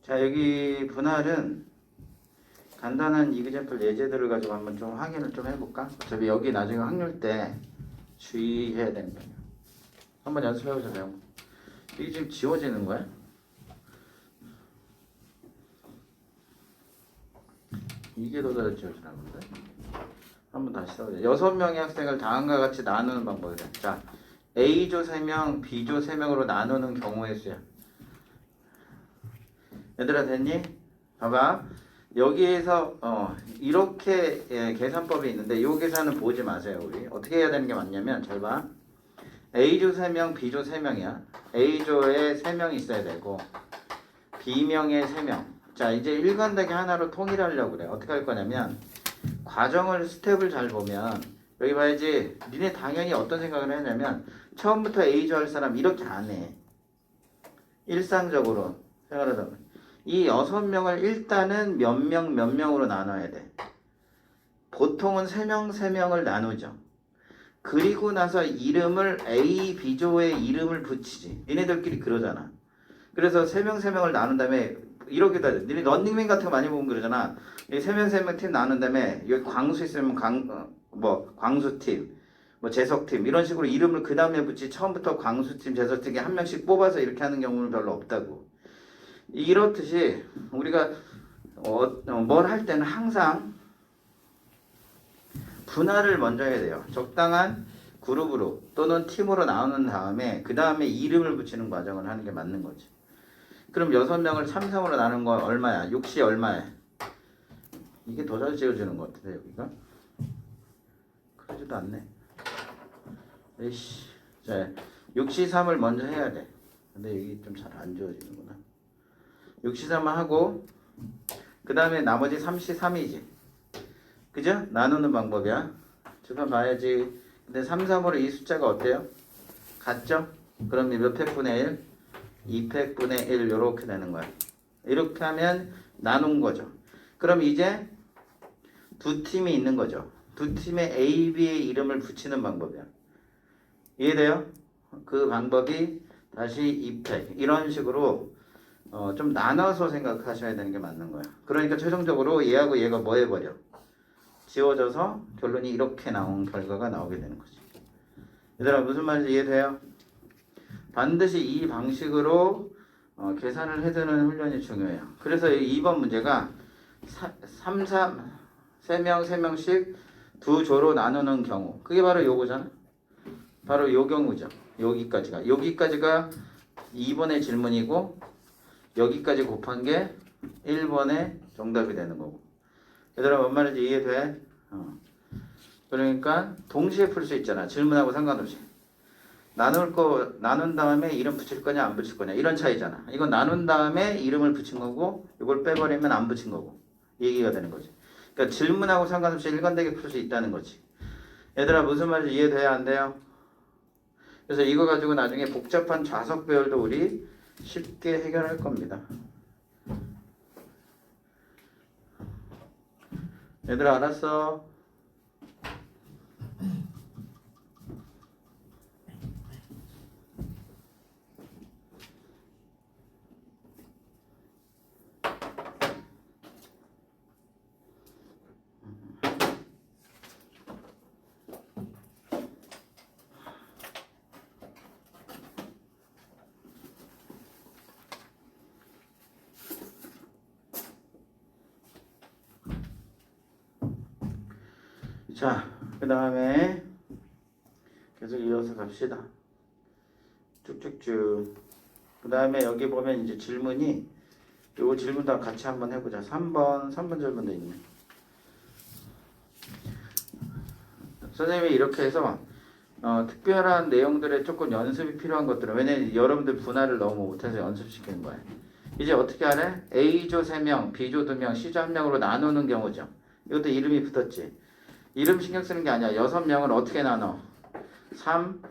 S1: 자, 여기 분할은 간단한 이그젠플 예제들을 가지고 한번 좀 확인을 좀 해볼까? 어차피 여기 나중에 확률 때 주의해야 되는 거예요. 한번 연습해보세요. 이게 지금 지워지는 거야? 이게 더 잘 지워지나 본데? 한번 다시 써보자. 6명의 학생을 다음과 같이 나누는 방법이래. 자, A조 3명, B조 3명으로 나누는 경우의 수야. 얘들아 됐니? 봐봐. 여기에서 이렇게 계산법이 있는데 이 계산은 보지 마세요. 우리 어떻게 해야 되는 게 맞냐면 잘 봐. A조 3명, B조 3명이야. A조에 3명이 있어야 되고 B명에 3명. 자, 이제 일관되게 하나로 통일하려고 그래. 어떻게 할 거냐면 과정을 스텝을 잘 보면 여기 봐야지. 니네 당연히 어떤 생각을 하냐면 처음부터 A조 할 사람 이렇게 안 해. 일상적으로 생각하다 보면 이 6명을 일단은 몇 명으로 나눠야 돼. 보통은 3명을 나누죠. 그리고 나서 이름을 A, B조의 이름을 붙이지. 니네들끼리 그러잖아. 그래서 3명을 나눈 다음에 이렇게도 하죠. 니네 런닝맨 같은 거 많이 보면 그러잖아. 이 3명 팀 나눈 다음에 여기 광수 있으면 광수팀, 뭐 재석팀 이런 식으로 이름을 그 다음에 붙이 처음부터 광수팀, 재석팀에 한 명씩 뽑아서 이렇게 하는 경우는 별로 없다고. 이렇듯이 우리가 뭘 할 때는 항상 분할을 먼저 해야 돼요. 적당한 그룹으로 또는 팀으로 나오는 다음에 그 다음에 이름을 붙이는 과정을 하는 게 맞는 거지. 그럼 6명을 3, 3으로 나눈 건 얼마야? 6시 얼마야? 이게 더 잘 지어지는 것 같은데 여기가? 그러지도 않네. 에이씨. 자, 6시 3을 먼저 해야 돼. 근데 여기 좀 잘 안 지어지는구나. 6시 3을 하고 그 다음에 나머지 3시 3이지. 그죠? 나누는 방법이야. 잠깐 봐야지. 근데 3, 3으로 이 숫자가 어때요? 같죠? 그럼 몇 팩분의 1? 2팩분의 1 이렇게 되는 거야. 이렇게 하면 나눈 거죠. 그럼 이제 두 팀이 있는 거죠. 두 팀의 A, B의 이름을 붙이는 방법이야. 이해돼요? 그 방법이 다시 2팩 이런 식으로 좀 나눠서 생각하셔야 되는 게 맞는 거야. 그러니까 최종적으로 얘하고 얘가 뭐 해버려? 지워져서 결론이 이렇게 나온 결과가 나오게 되는 거지. 얘들아 무슨 말인지 이해돼요? 반드시 이 방식으로 계산을 해두는 훈련이 중요해요. 그래서 2번 문제가 3명씩 두 조로 나누는 경우 그게 바로 요거잖아. 바로 요 경우죠. 여기까지가 2번의 질문이고 여기까지 곱한 게 1번의 정답이 되는 거고. 얘들아 뭔 말인지 이해돼? 그러니까 동시에 풀 수 있잖아. 질문하고 상관없이. 나눈 다음에 이름 붙일 거냐 안 붙일 거냐 이런 차이잖아. 이건 나눈 다음에 이름을 붙인 거고 이걸 빼버리면 안 붙인 거고 이 얘기가 되는 거지. 그러니까 질문하고 상관없이 일관되게 풀 수 있다는 거지. 얘들아 무슨 말인지 이해돼야 안 돼요? 그래서 이거 가지고 나중에 복잡한 좌석 배열도 우리 쉽게 해결할 겁니다. 얘들아 알았어? 자, 그 다음에 계속 이어서 갑시다. 쭉쭉쭉. 그 다음에 여기 보면 이제 질문이 요 질문 다 같이 한번 해보자. 3번 질문도 있네. 선생님이 이렇게 해서 특별한 내용들에 조금 연습이 필요한 것들은 왜냐면 여러분들 분할을 너무 못해서 연습시키는 거예요. 이제 어떻게 하래? A조 3명, B조 2명, C조 1명으로 나누는 경우죠. 이것도 이름이 붙었지. 이름 신경 쓰는 게 아니야. 6명을 어떻게 나눠? 3,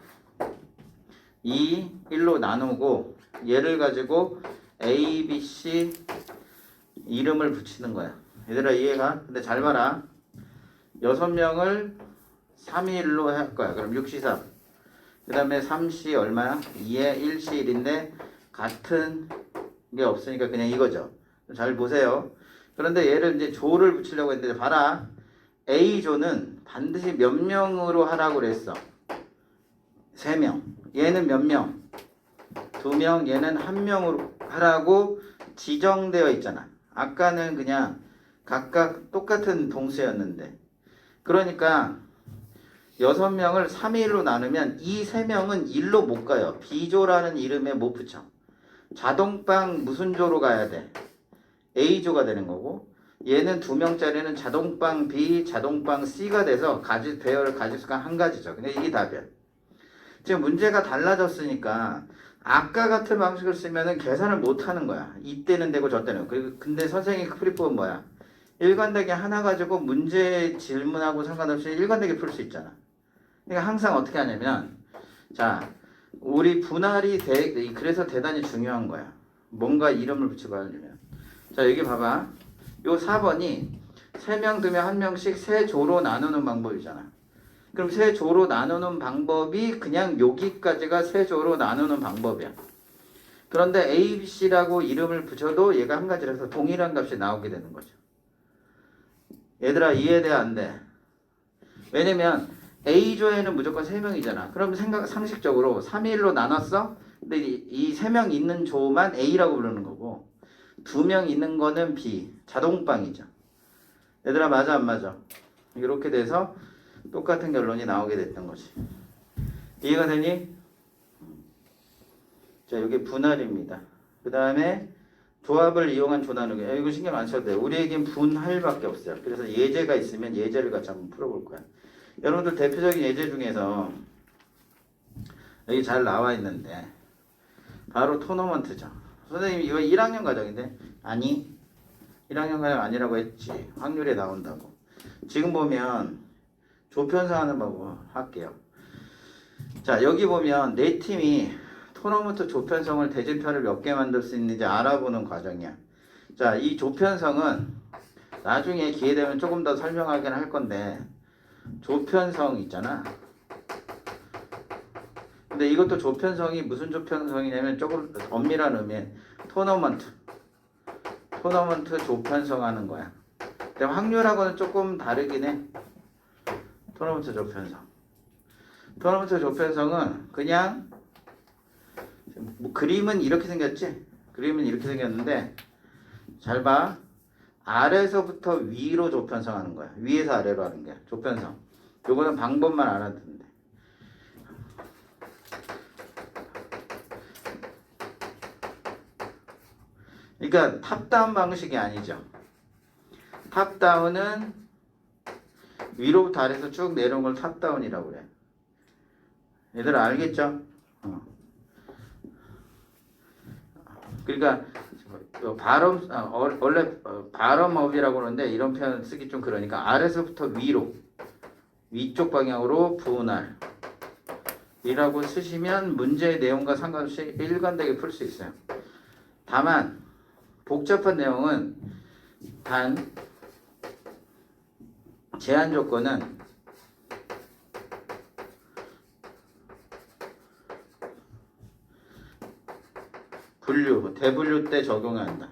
S1: 2, 1로 나누고 얘를 가지고 A, B, C 이름을 붙이는 거야. 얘들아 이해가? 근데 잘 봐라. 6명을 3, 2, 1로 할 거야. 그럼 6시 3. 그 다음에 3시 얼마야? 2에 1시 1인데 같은 게 없으니까 그냥 이거죠. 잘 보세요. 그런데 얘를 이제 조를 붙이려고 했는데 봐라. A조는 반드시 몇 명으로 하라고 그랬어? 3명. 얘는 몇 명? 2명. 얘는 1명으로 하라고 지정되어 있잖아. 아까는 그냥 각각 똑같은 동수였는데. 그러니까 6명을 3일로 나누면 이 3명은 1로 못 가요. B조라는 이름에 못 붙여. 자동방 무슨 조로 가야 돼? A조가 되는 거고 얘는 2명짜리는 자동방 B, 자동방 C가 돼서 배열 가지수가 한 가지죠. 근데 이게 답이야. 지금 문제가 달라졌으니까 아까 같은 방식을 쓰면은 계산을 못 하는 거야. 이때는 되고 저때는. 근데 선생님 프리법은 뭐야? 일관되게 하나 가지고 문제 질문하고 상관없이 일관되게 풀 수 있잖아. 그러니까 항상 어떻게 하냐면 자, 우리 분할이 그래서 대단히 중요한 거야. 뭔가 이름을 붙이고 하려면. 자, 여기 봐봐. 요 4번이 3명, 2명, 1명씩 세 조로 나누는 방법이잖아. 그럼 세 조로 나누는 방법이 그냥 여기까지가 세 조로 나누는 방법이야. 그런데 A, B, C라고 이름을 붙여도 얘가 한 가지라서 동일한 값이 나오게 되는 거죠. 얘들아 이해돼 안 돼? 왜냐면 A조에는 무조건 3명이잖아. 그럼 상식적으로 3의 1로 나눴어? 근데 이 3명 있는 조만 A라고 부르는 거고 2명 있는 거는 B. 자동방이죠. 얘들아 맞아 안 맞아? 이렇게 돼서 똑같은 결론이 나오게 됐던 거지. 이해가 되니? 자, 이게 분할입니다. 그 다음에 조합을 이용한 조나누기. 이거 신경 안 써도 돼. 우리에겐 분할밖에 없어요. 그래서 예제가 있으면 예제를 같이 한번 풀어볼 거야. 여러분들 대표적인 예제 중에서 여기 잘 나와 있는데 바로 토너먼트죠. 선생님 이거 1학년 과정인데 아니 1학년 과정 아니라고 했지. 확률에 나온다고. 지금 보면 조편성하는 방법 할게요. 자 여기 보면 네 팀이 토너먼트 조편성을 대진표를 몇 개 만들 수 있는지 알아보는 과정이야. 자 이 조편성은 나중에 기회 되면 조금 더 설명하긴 할 건데 조편성 있잖아. 근데 이것도 조편성이 무슨 조편성이냐면 조금 엄밀한 의미에 토너먼트 조편성 하는 거야. 근데 확률하고는 조금 다르긴 해. 토너먼트 조편성은 그냥 뭐 그림은 이렇게 생겼지? 그림은 이렇게 생겼는데 잘 봐. 아래서부터 위로 조편성하는 거야. 위에서 아래로 하는 게 조편성. 요거는 방법만 알아듣는데. 그러니까 탑다운 방식이 아니죠. 탑다운은 위로부터 아래에서 쭉 내려온 걸 탑다운이라고 그래. 얘들 알겠죠? 그러니까 원래 발음업이라고 그러는데 이런 표현 쓰기 좀 그러니까 아래서부터 위로 위쪽 방향으로 분할 이라고 쓰시면 문제의 내용과 상관없이 일관되게 풀 수 있어요. 다만 복잡한 내용은 단 제한 조건은 대분류 때 적용해야 한다.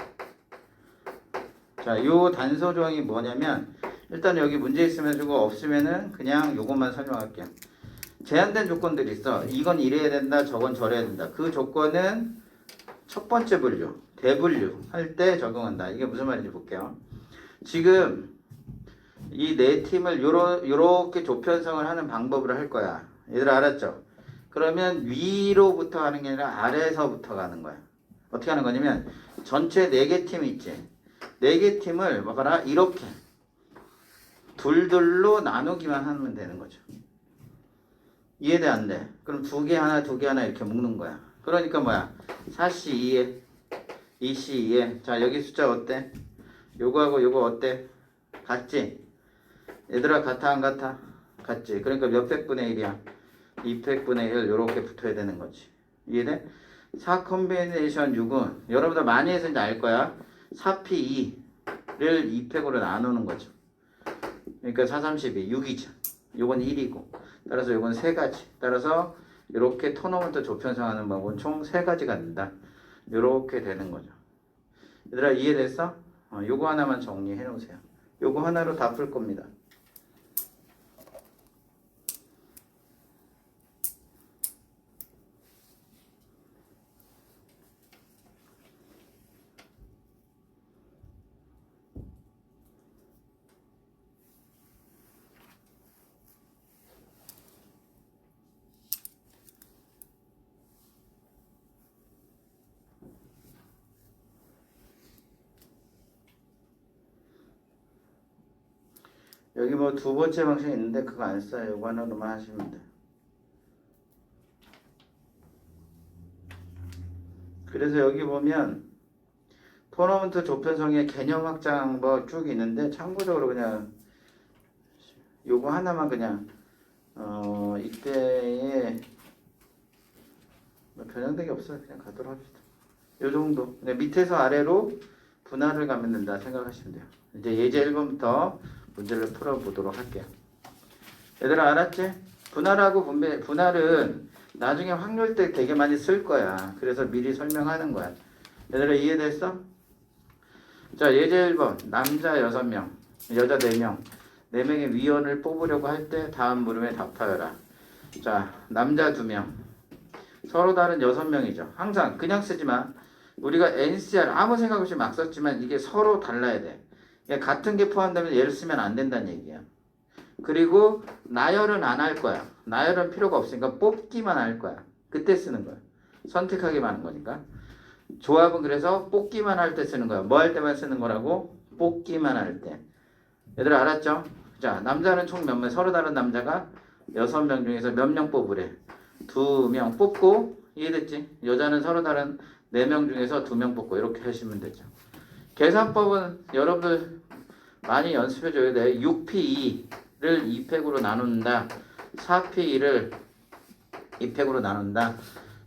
S1: 자, 요 단서 조항이 뭐냐면 일단 여기 문제 있으면 주고 없으면은 그냥 요것만 설명할게요. 제한된 조건들이 있어. 이건 이래야 된다, 저건 저래야 된다. 그 조건은 첫 번째 분류, 대분류 할 때 적용한다. 이게 무슨 말인지 볼게요. 지금 이 네 팀을 요렇게 조편성을 하는 방법으로 할 거야. 얘들 알았죠? 그러면 위로부터 하는 게 아니라 아래에서부터 가는 거야. 어떻게 하는 거냐면 전체 4개 팀 있지. 4개 팀을 봐봐라 이렇게 둘둘로 나누기만 하면 되는 거죠. 이해돼 안 돼? 그럼 2개 하나 2개 하나 이렇게 묶는 거야. 그러니까 뭐야? 4C 2에 2C 2에 자 여기 숫자 어때? 요거하고 요거 어때? 같지? 얘들아 같아 안 같아? 같지? 그러니까 몇 백분의 1이야? 200분의 1 요렇게 붙어야 되는 거지. 이해돼? 4 컴비네이션 6은 여러분들 많이 해서 이제 알 거야. 4P2를 2팩으로 나누는 거죠. 그러니까 4, 32, 6이죠. 요건 1이고 따라서 요건 3가지. 따라서 이렇게 토너먼트 조편성하는 방법은 총 3가지가 된다. 요렇게 되는 거죠. 얘들아 이해됐어? 요거 하나만 정리해 놓으세요. 요거 하나로 다 풀 겁니다. 여기 뭐 2번째 방식이 있는데 그거 안 써요. 이거 하나로만 하시면 돼. 그래서 여기 보면 토너먼트 조편성의 개념 확장 뭐 쭉 있는데 참고적으로 그냥 요거 하나만 그냥 이때에 뭐 변형된 게 없어요. 그냥 가도록 합시다. 요 정도. 그냥 밑에서 아래로 분할을 가면 된다 생각하시면 돼요. 이제 예제 1번부터 문제를 풀어보도록 할게요. 얘들아 알았지? 분할하고 분할은 나중에 확률 때 되게 많이 쓸 거야. 그래서 미리 설명하는 거야. 얘들아 이해됐어? 자, 예제 1번. 남자 6명, 여자 4명. 4명의 위원을 뽑으려고 할 때 다음 물음에 답하여라. 자, 남자 2명. 서로 다른 6명이죠. 항상 그냥 쓰지 마. 우리가 NCR 아무 생각 없이 막 썼지만 이게 서로 달라야 돼. 그러니까 같은 게 포함되면 얘를 쓰면 안 된다는 얘기야. 그리고 나열은 안 할 거야. 나열은 필요가 없으니까 뽑기만 할 거야. 그때 쓰는 거야. 선택하기만 하는 거니까. 조합은 그래서 뽑기만 할 때 쓰는 거야. 뭐 할 때만 쓰는 거라고? 뽑기만 할 때. 얘들 알았죠? 자, 남자는 총 몇 명? 서로 다른 남자가 6명 중에서 몇 명 뽑으래? 2명 뽑고, 이해됐지? 여자는 서로 다른 4명 중에서 2명 뽑고 이렇게 하시면 되죠. 계산법은 여러분들 많이 연습해줘야 돼. 6P2를 2팩으로 나눈다. 4P2를 2팩으로 나눈다.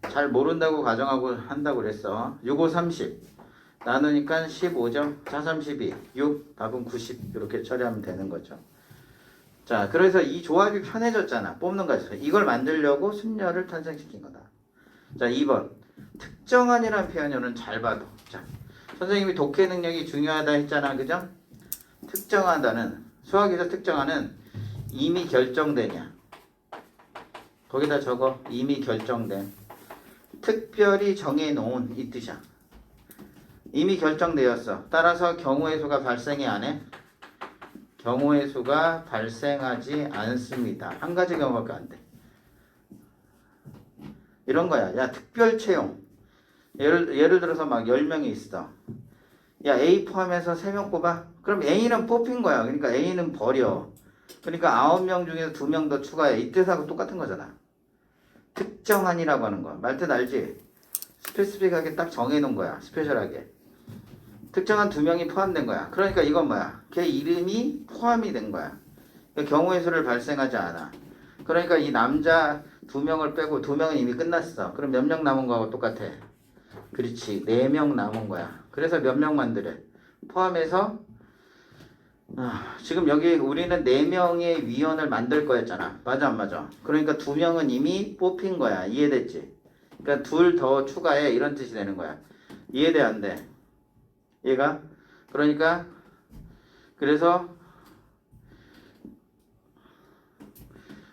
S1: 잘 모른다고 가정하고 한다고 그랬어. 6, 5, 30 나누니까 15죠. 4, 3, 12 6 답은 90 이렇게 처리하면 되는 거죠. 자, 그래서 이 조합이 편해졌잖아. 뽑는 거죠. 이걸 만들려고 순열을 탄생시킨 거다. 자, 2번 특정한이라는 표현은 잘 봐도. 자, 선생님이 독해 능력이 중요하다 했잖아. 그죠? 특정하다는 수학에서 특정하는 이미 결정되냐. 거기다 적어. 이미 결정된. 특별히 정해놓은 이 뜻이야. 이미 결정되었어. 따라서 경우의 수가 발생이 안 해? 경우의 수가 발생하지 않습니다. 한 가지 경우밖에 안 돼. 이런 거야. 야, 특별 채용. 예를 들어서 막 10명이 있어. 야, A 포함해서 3명 뽑아? 그럼 A는 뽑힌 거야. 그러니까 A는 버려. 그러니까 9명 중에서 2명 더 추가해. 이 뜻하고 똑같은 거잖아. 특정한이라고 하는 거야. 말 뜻 알지? 스페시픽하게 딱 정해놓은 거야. 스페셜하게. 특정한 2명이 포함된 거야. 그러니까 이건 뭐야? 걔 이름이 포함이 된 거야. 그러니까 경우의 수를 발생하지 않아. 그러니까 이 남자 2명을 빼고 2명은 이미 끝났어. 그럼 몇 명 남은 거하고 똑같아. 그렇지. 4명 남은 거야. 그래서 몇 명 만들래? 포함해서 지금 여기 우리는 4명의 위원을 만들 거였잖아. 맞아 안 맞아? 그러니까 2명은 이미 뽑힌 거야. 이해됐지? 그러니까 2 더 추가해. 이런 뜻이 되는 거야. 이해돼 안 돼? 얘가? 그러니까 그래서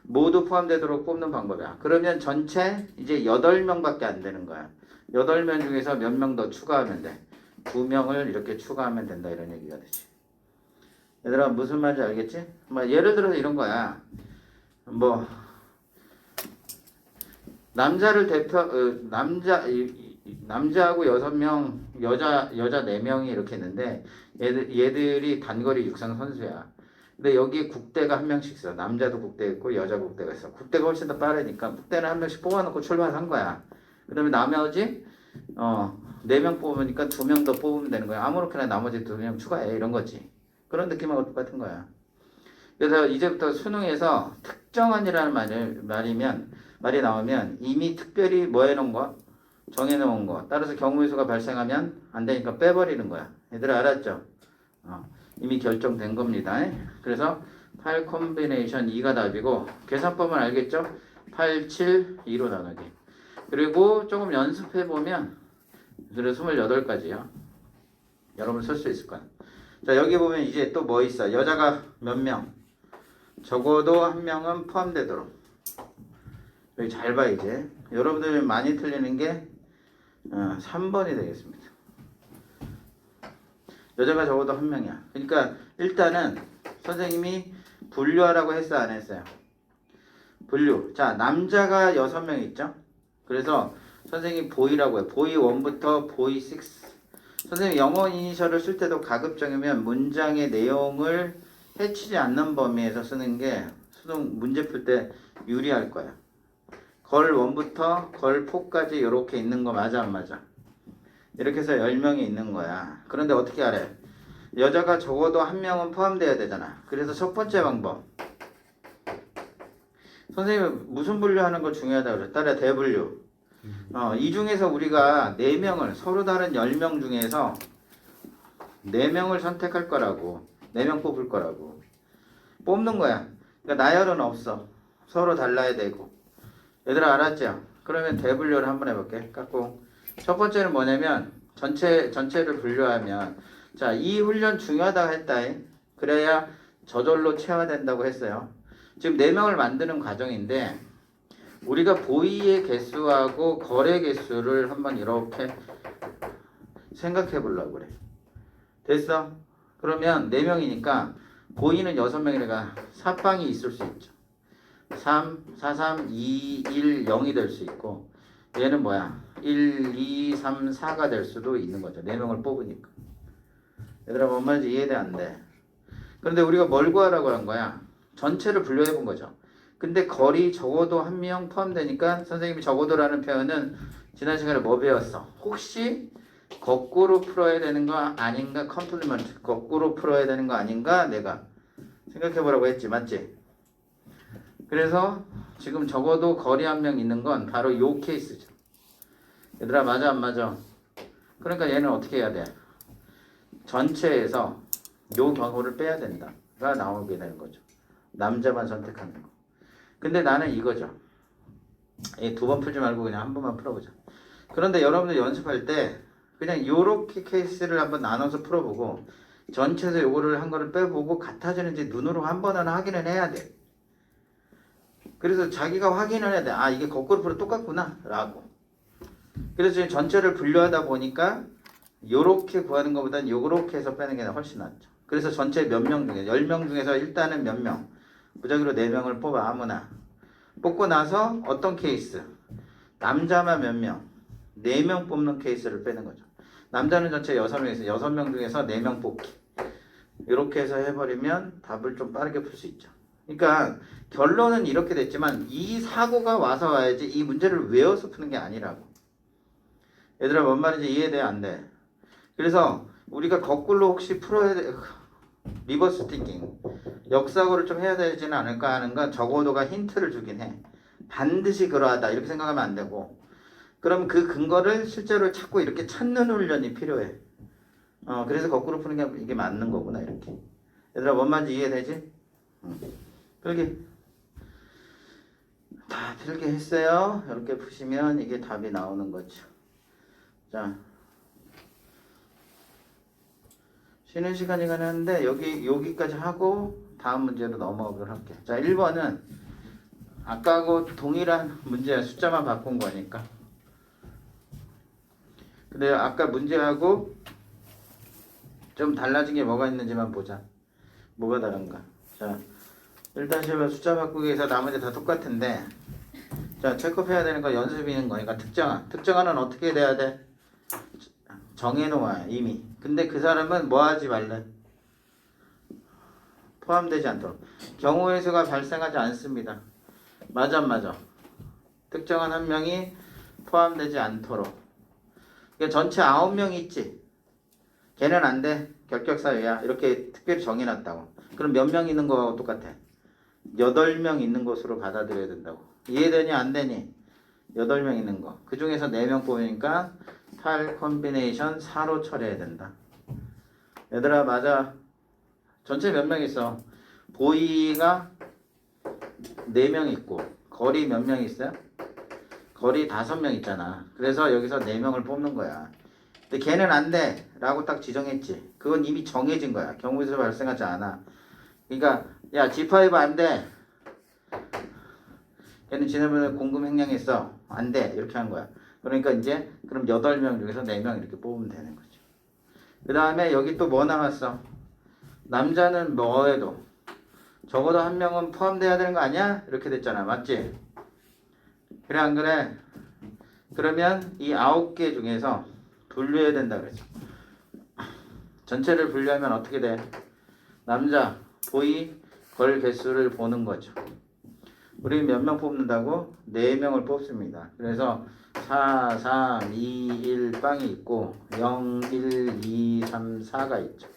S1: 모두 포함되도록 뽑는 방법이야. 그러면 전체 이제 8명밖에 안 되는 거야. 8명 중에서 몇 명 더 추가하면 돼. 2명을 이렇게 추가하면 된다. 이런 얘기가 되지. 얘들아 무슨 말인지 알겠지? 뭐 예를 들어서 이런 거야. 뭐 남자를 남자하고 6명, 여자 4명이 이렇게 있는데 얘들이 단거리 육상 선수야. 근데 여기 국대가 한 명씩 있어. 남자도 국대 있고 여자 국대가 있어. 국대가 훨씬 더 빠르니까 국대는 한 명씩 뽑아놓고 출발한 거야. 그 다음에 나머지 4명 뽑으니까 2명 더 뽑으면 되는 거야. 아무렇게나 나머지 2명 추가해. 이런 거지. 그런 느낌하고 똑같은 거야. 그래서 이제부터 수능에서 특정한이라는 말이 나오면 이미 특별히 뭐 해놓은 거? 정해놓은 거. 따라서 경우의 수가 발생하면 안 되니까 빼버리는 거야. 얘들아 알았죠? 이미 결정된 겁니다. 그래서 8 콤비네이션 2가 답이고 계산법은 알겠죠? 8, 7, 2로 나누기. 그리고 조금 연습해보면 그래서 28가지요. 여러분 쓸 수 있을 거야. 자, 여기 보면 이제 또 뭐 있어? 여자가 몇 명? 적어도 한 명은 포함되도록. 여기 잘 봐 이제. 여러분들 많이 틀리는 게 3번이 되겠습니다. 여자가 적어도 한 명이야. 그러니까 일단은 선생님이 분류하라고 했어 안 했어요? 분류. 자, 남자가 6명 있죠? 그래서 선생님이 보이라고 해. 보이 1부터 보이 6. 선생님 영어 이니셜을 쓸 때도 가급적이면 문장의 내용을 해치지 않는 범위에서 쓰는 게 수능 문제 풀 때 유리할 거야. 걸 1부터 걸 4까지 이렇게 있는 거 맞아 안 맞아? 이렇게 해서 10명이 있는 거야. 그런데 어떻게 알아? 여자가 적어도 한 명은 포함돼야 되잖아. 그래서 첫 번째 방법. 선생님 무슨 분류하는 거 중요하다고 그랬어? 따라 대분류. 이 중에서 우리가 4명을 서로 다른 10명 중에서 4명을 선택할 거라고. 4명 뽑을 거라고. 뽑는 거야. 그러니까 나열은 없어. 서로 달라야 되고. 얘들아 알았죠? 그러면 대분류를 한번 해볼게. 깎고. 첫 번째는 뭐냐면 전체를 분류하면 자, 이 훈련 중요하다고 했다. 그래야 저절로 체화된다고 했어요. 지금 4명을 만드는 과정인데 우리가 보이의 개수하고 거래 개수를 한번 이렇게 생각해 보려고 그래. 됐어? 그러면 4명이니까 보이는 6명이니까 사방이 있을 수 있죠. 3, 4, 3, 2, 1, 0이 될 수 있고 얘는 뭐야? 1, 2, 3, 4가 될 수도 있는 거죠. 4명을 뽑으니까. 얘들아 뭔 말인지 이해돼 안 돼? 그런데 우리가 뭘 구하라고 한 거야? 전체를 분류해 본 거죠. 근데 거리 적어도 1명 포함되니까 선생님이 적어도라는 표현은 지난 시간에 뭐 배웠어? 혹시 거꾸로 풀어야 되는 거 아닌가? 컴플리먼트 거꾸로 풀어야 되는 거 아닌가? 내가 생각해 보라고 했지. 맞지? 그래서 지금 적어도 거리 1명 있는 건 바로 요 케이스죠. 얘들아 맞아 안 맞아? 그러니까 얘는 어떻게 해야 돼? 전체에서 요 경우를 빼야 된다가 나오게 되는 거죠. 남자만 선택하는 거. 근데 나는 이거죠. 2번 풀지 말고 그냥 한 번만 풀어보자. 그런데 여러분들 연습할 때 그냥 요렇게 케이스를 한번 나눠서 풀어보고 전체에서 요거를 한 거를 빼보고 같아지는지 눈으로 한 번은 확인을 해야 돼. 그래서 자기가 확인을 해야 돼. 아 이게 거꾸로 풀어 똑같구나 라고. 그래서 지금 전체를 분류하다 보니까 요렇게 구하는 것보다는 요렇게 해서 빼는 게 훨씬 낫죠. 그래서 전체 몇 명 중에 10명 중에서 일단은 몇 명 무작위로 4명을 뽑아 아무나 뽑고 나서 어떤 케이스 남자만 몇 명 4명 뽑는 케이스를 빼는 거죠. 남자는 전체 6명에서 6명 중에서 4명 뽑기 이렇게 해서 해버리면 답을 좀 빠르게 풀 수 있죠. 그러니까 결론은 이렇게 됐지만 이 사고가 와서 와야지 이 문제를 외워서 푸는 게 아니라고. 얘들아 뭔 말인지 이해돼 안 돼? 그래서 우리가 거꾸로 혹시 풀어야 돼 리버스 띵킹 역사고를 좀 해야 되지는 않을까 하는 건 적어도가 힌트를 주긴 해. 반드시 그러하다 이렇게 생각하면 안 되고 그럼 그 근거를 실제로 찾고 이렇게 찾는 훈련이 필요해. 그래서 거꾸로 푸는 게 이게 맞는 거구나 이렇게. 얘들아 뭔 말인지 이해되지? 필기 다 필기 했어요. 이렇게 푸시면 이게 답이 나오는 거죠. 자 쉬는 시간이긴 한데 여기까지 하고 다음 문제로 넘어가도록 할게. 자 1번은 아까하고 동일한 문제야. 숫자만 바꾼 거니까. 근데 아까 문제하고 좀 달라진 게 뭐가 있는지만 보자. 뭐가 다른가. 자 일단 숫자 바꾸기에서 나머지 다 똑같은데 자 체크해야 되는 거 연습이는 거니까 특정한은 어떻게 돼야 돼? 정해놓아요 이미. 근데 그 사람은 뭐 하지 말래? 포함되지 않도록. 경우의 수가 발생하지 않습니다. 맞아 안 맞아? 특정한 1명이 포함되지 않도록. 그러니까 전체 9명이 있지. 걔는 안 돼. 결격사유야. 이렇게 특별히 정해놨다고. 그럼 몇 명 있는 거하고 똑같아. 8명 있는 것으로 받아들여야 된다고. 이해되니 안 되니? 8명 있는 거. 그 중에서 4명 뽑으니까 탈 콤비네이션 4로 처리해야 된다. 얘들아 맞아. 전체 몇 명 있어? 보이가 4명 있고 거리 몇 명 있어요? 거리 5명 있잖아. 그래서 여기서 4명을 뽑는 거야. 근데 걔는 안 돼 라고 딱 지정했지. 그건 이미 정해진 거야. 경우에서 발생하지 않아. 그러니까 야 G5 안 돼. 걔는 지난번에 공금 횡령했어. 안 돼. 이렇게 한 거야. 그러니까 이제 그럼 8명 중에서 4명 이렇게 뽑으면 되는 거죠. 그 다음에 여기 또 뭐 나왔어? 남자는 뭐해도 적어도 1명은 포함돼야 되는 거 아니야? 이렇게 됐잖아. 맞지? 그래 안 그래? 그러면 이 9개 중에서 분류해야 된다 그랬어. 전체를 분류하면 어떻게 돼? 남자, 보이, 걸 개수를 보는 거죠. 우리 몇 명 뽑는다고? 4명을 뽑습니다. 그래서 4, 3, 2, 1 빵이 있고 0, 1, 2, 3, 4가 있죠.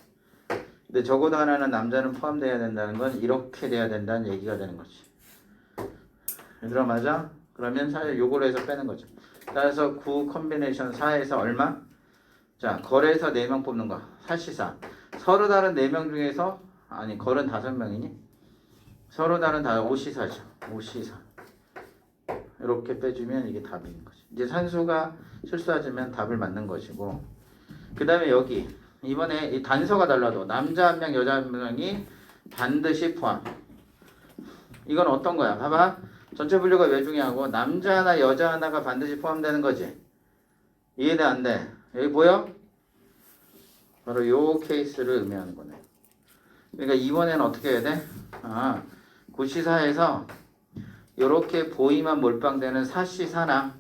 S1: 근데 적어도 하나는 남자는 포함돼야 된다는 건 이렇게 돼야 된다는 얘기가 되는 거지. 얘들아 맞아? 그러면 사실 요거로 해서 빼는 거죠. 따라서 9 콤비네이션 4에서 얼마? 자 걸에서 4명 뽑는 거 사시사. 서로 다른 4명 중에서 아니 걸은 5명이니? 서로 다른 다 5시사죠. 5시사. 이렇게 빼주면 이게 답인 거지. 이제 산수가 실수하지면 답을 맞는 것이고, 그 다음에 여기 이번에 이 단서가 달라도 남자 한 명, 여자 한 명이 반드시 포함. 이건 어떤 거야? 봐봐. 전체 분류가 왜 중요하고 남자 하나, 여자 하나가 반드시 포함되는 거지. 이해돼 안 돼? 여기 보여? 바로 요 케이스를 의미하는 거네. 그러니까 이번에는 어떻게 해야 돼? 구시사에서 요렇게 보이만 몰빵되는 사시사나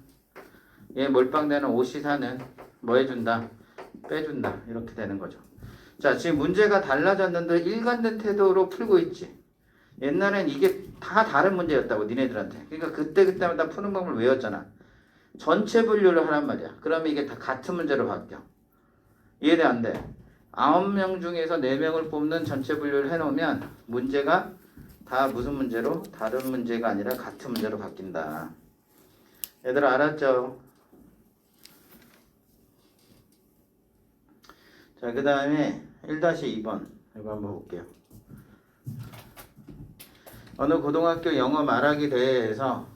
S1: 얘 몰빵되는 오시사는 뭐 해준다? 빼준다. 이렇게 되는 거죠. 자, 지금 문제가 달라졌는데 일관된 태도로 풀고 있지. 옛날엔 이게 다 다른 문제였다고 니네들한테. 그러니까 그때마다 푸는 방법을 외웠잖아. 전체 분류를 하란 말이야. 그러면 이게 다 같은 문제로 바뀌어. 이해돼 안 돼? 9명 중에서 4명을 뽑는 전체 분류를 해놓으면 문제가 다 무슨 문제로? 다른 문제가 아니라 같은 문제로 바뀐다. 얘들아 알았죠? 자, 그 다음에 1-2번 이거 한번 볼게요. 어느 고등학교 영어 말하기 대회에서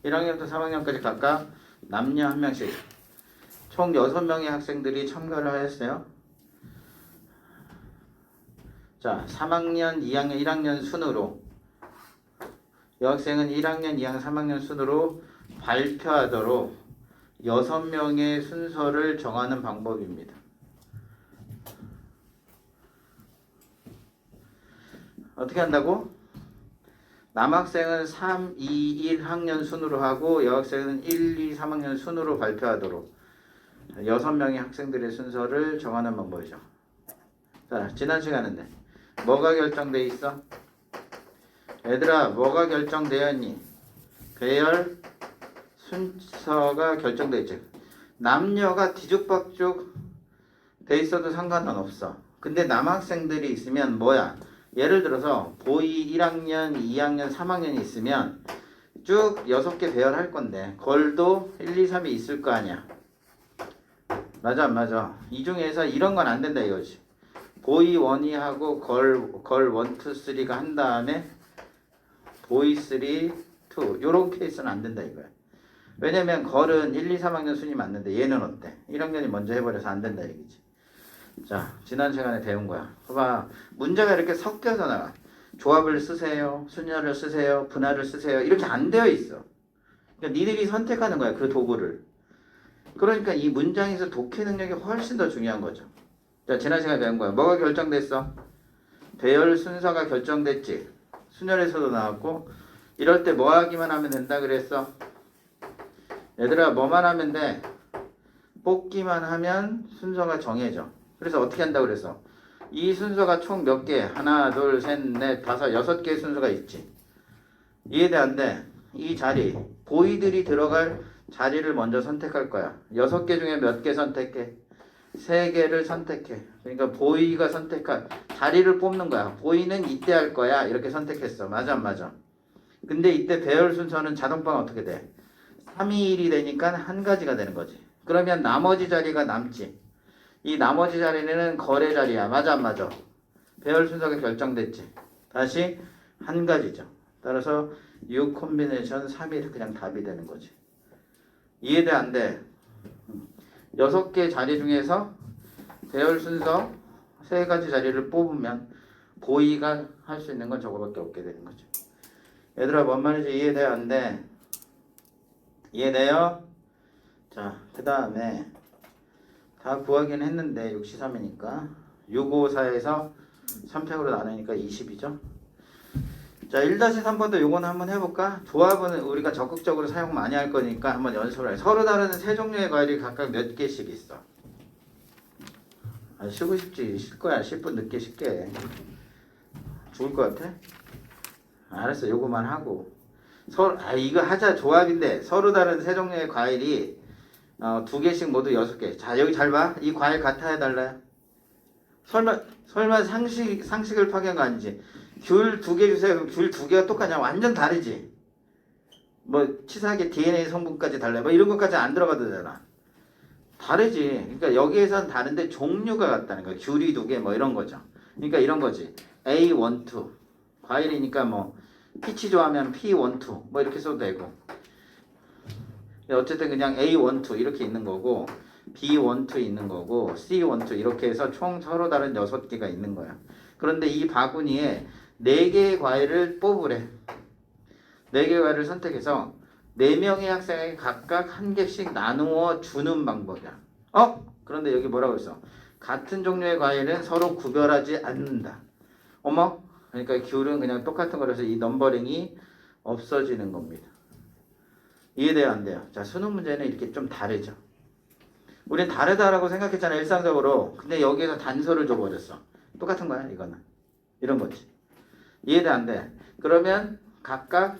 S1: 1학년부터 3학년까지 각각 남녀 1명씩 총 6명의 학생들이 참가를 하였어요. 자, 3학년, 2학년, 1학년 순으로 여학생은 1학년, 2학년, 3학년 순으로 발표하도록 6명의 순서를 정하는 방법입니다. 어떻게 한다고? 남학생은 3, 2, 1학년 순으로 하고 여학생은 1, 2, 3학년 순으로 발표하도록 6명의 학생들의 순서를 정하는 방법이죠. 자, 지난 시간인데 뭐가 결정돼 있어? 얘들아 뭐가 결정되었니? 배열 순서가 결정돼 있지. 남녀가 뒤죽박죽 돼 있어도 상관은 없어. 근데 남학생들이 있으면 뭐야? 예를 들어서 보이 1학년, 2학년, 3학년이 있으면 쭉 6개 배열할 건데 걸도 1, 2, 3이 있을 거 아니야. 맞아 안 맞아? 이 중에서 이런 건 안 된다 이거지. 보이 1이 하고 걸 1, 2, 3가 한 다음에 보이 3, 2 요런 케이스는 안 된다 이거야. 왜냐면 걸은 1, 2, 3학년 순위 맞는데 얘는 어때? 1학년이 먼저 해버려서 안 된다 얘기지. 자, 지난 시간에 배운 거야. 봐봐. 문제가 이렇게 섞여서 나가. 조합을 쓰세요. 순열을 쓰세요. 분할을 쓰세요. 이렇게 안 되어 있어. 그러니까 니들이 선택하는 거야. 그 도구를. 그러니까 이 문장에서 독해 능력이 훨씬 더 중요한 거죠. 자, 지난 시간에 배운 거야. 뭐가 결정됐어? 배열 순서가 결정됐지. 순열에서도 나왔고 이럴 때 뭐 하기만 하면 된다 그랬어? 얘들아 뭐만 하면 돼? 뽑기만 하면 순서가 정해져. 그래서 어떻게 한다고 그래서 이 순서가 총 몇 개? 하나, 둘, 셋, 넷, 다섯, 6개의 순서가 있지. 이해돼 안 돼? 이 자리, 보이들이 들어갈 자리를 먼저 선택할 거야. 6개 중에 몇 개 선택해? 3개를 선택해. 그러니까 보이가 선택한 자리를 뽑는 거야. 보이는 이때 할 거야. 이렇게 선택했어. 맞아 안 맞아? 근데 이때 배열 순서는 자동방 어떻게 돼? 3, 2, 1이 되니까 한 가지가 되는 거지. 그러면 나머지 자리가 남지. 이 나머지 자리는 거래 자리야. 맞아 안 맞아? 배열 순서가 결정됐지. 다시 한 가지죠. 따라서 6 콤비네이션 3이 그냥 답이 되는 거지. 이해돼 안 돼? 6개 자리 중에서 배열 순서 3가지 자리를 뽑으면 보이가 할 수 있는 건 저거밖에 없게 되는 거죠. 얘들아 뭔 말인지 이해돼 안 돼? 이해돼요? 자, 그 다음에 다 구하긴 했는데 6C3이니까 654에서 3팩으로 나누니까 20이죠. 자, 1-3번도 요거는 한번 해볼까? 조합은 우리가 적극적으로 사용 많이 할 거니까 한번 연습을 해. 서로 다른 세 종류의 과일이 각각 몇 개씩 있어. 쉬고 싶지. 쉴 거야. 10분 늦게 쉴게. 죽을 것 같아? 알았어. 요거만 하고. 이거 하자. 조합인데 서로 다른 세 종류의 과일이 2개씩 모두 6개. 자, 여기 잘 봐. 이 과일 같아야 달라요? 설마 상식을 파괴한 거 아니지? 귤 2개 주세요. 그럼 귤 2개가 똑같냐? 완전 다르지. 뭐 치사하게 DNA 성분까지 달라요. 뭐 이런 것까지 안 들어가도 되잖아. 다르지. 그러니까 여기에선 다른데 종류가 같다는 거야. 귤이 2개 뭐 이런 거죠. 그러니까 이런 거지. A12 과일이니까 뭐 피치 좋아하면 P12 뭐 이렇게 써도 되고 어쨌든 그냥 A12 이렇게 있는 거고 B12 있는 거고 C12 이렇게 해서 총 서로 다른 6개가 있는 거야. 그런데 이 바구니에 4개의 과일을 뽑으래. 4개의 과일을 선택해서 4명의 학생에게 각각 1개씩 나누어 주는 방법이야. 그런데 여기 뭐라고 했어? 같은 종류의 과일은 서로 구별하지 않는다. 어머? 그러니까 귤은 그냥 똑같은 거라서 이 넘버링이 없어지는 겁니다. 이해돼요? 안 돼요? 자, 수능 문제는 이렇게 좀 다르죠. 우린 다르다라고 생각했잖아, 일상적으로. 근데 여기에서 단서를 줘버렸어. 똑같은 거야, 이거는. 이런 거지. 이해돼? 안 돼? 그러면 각각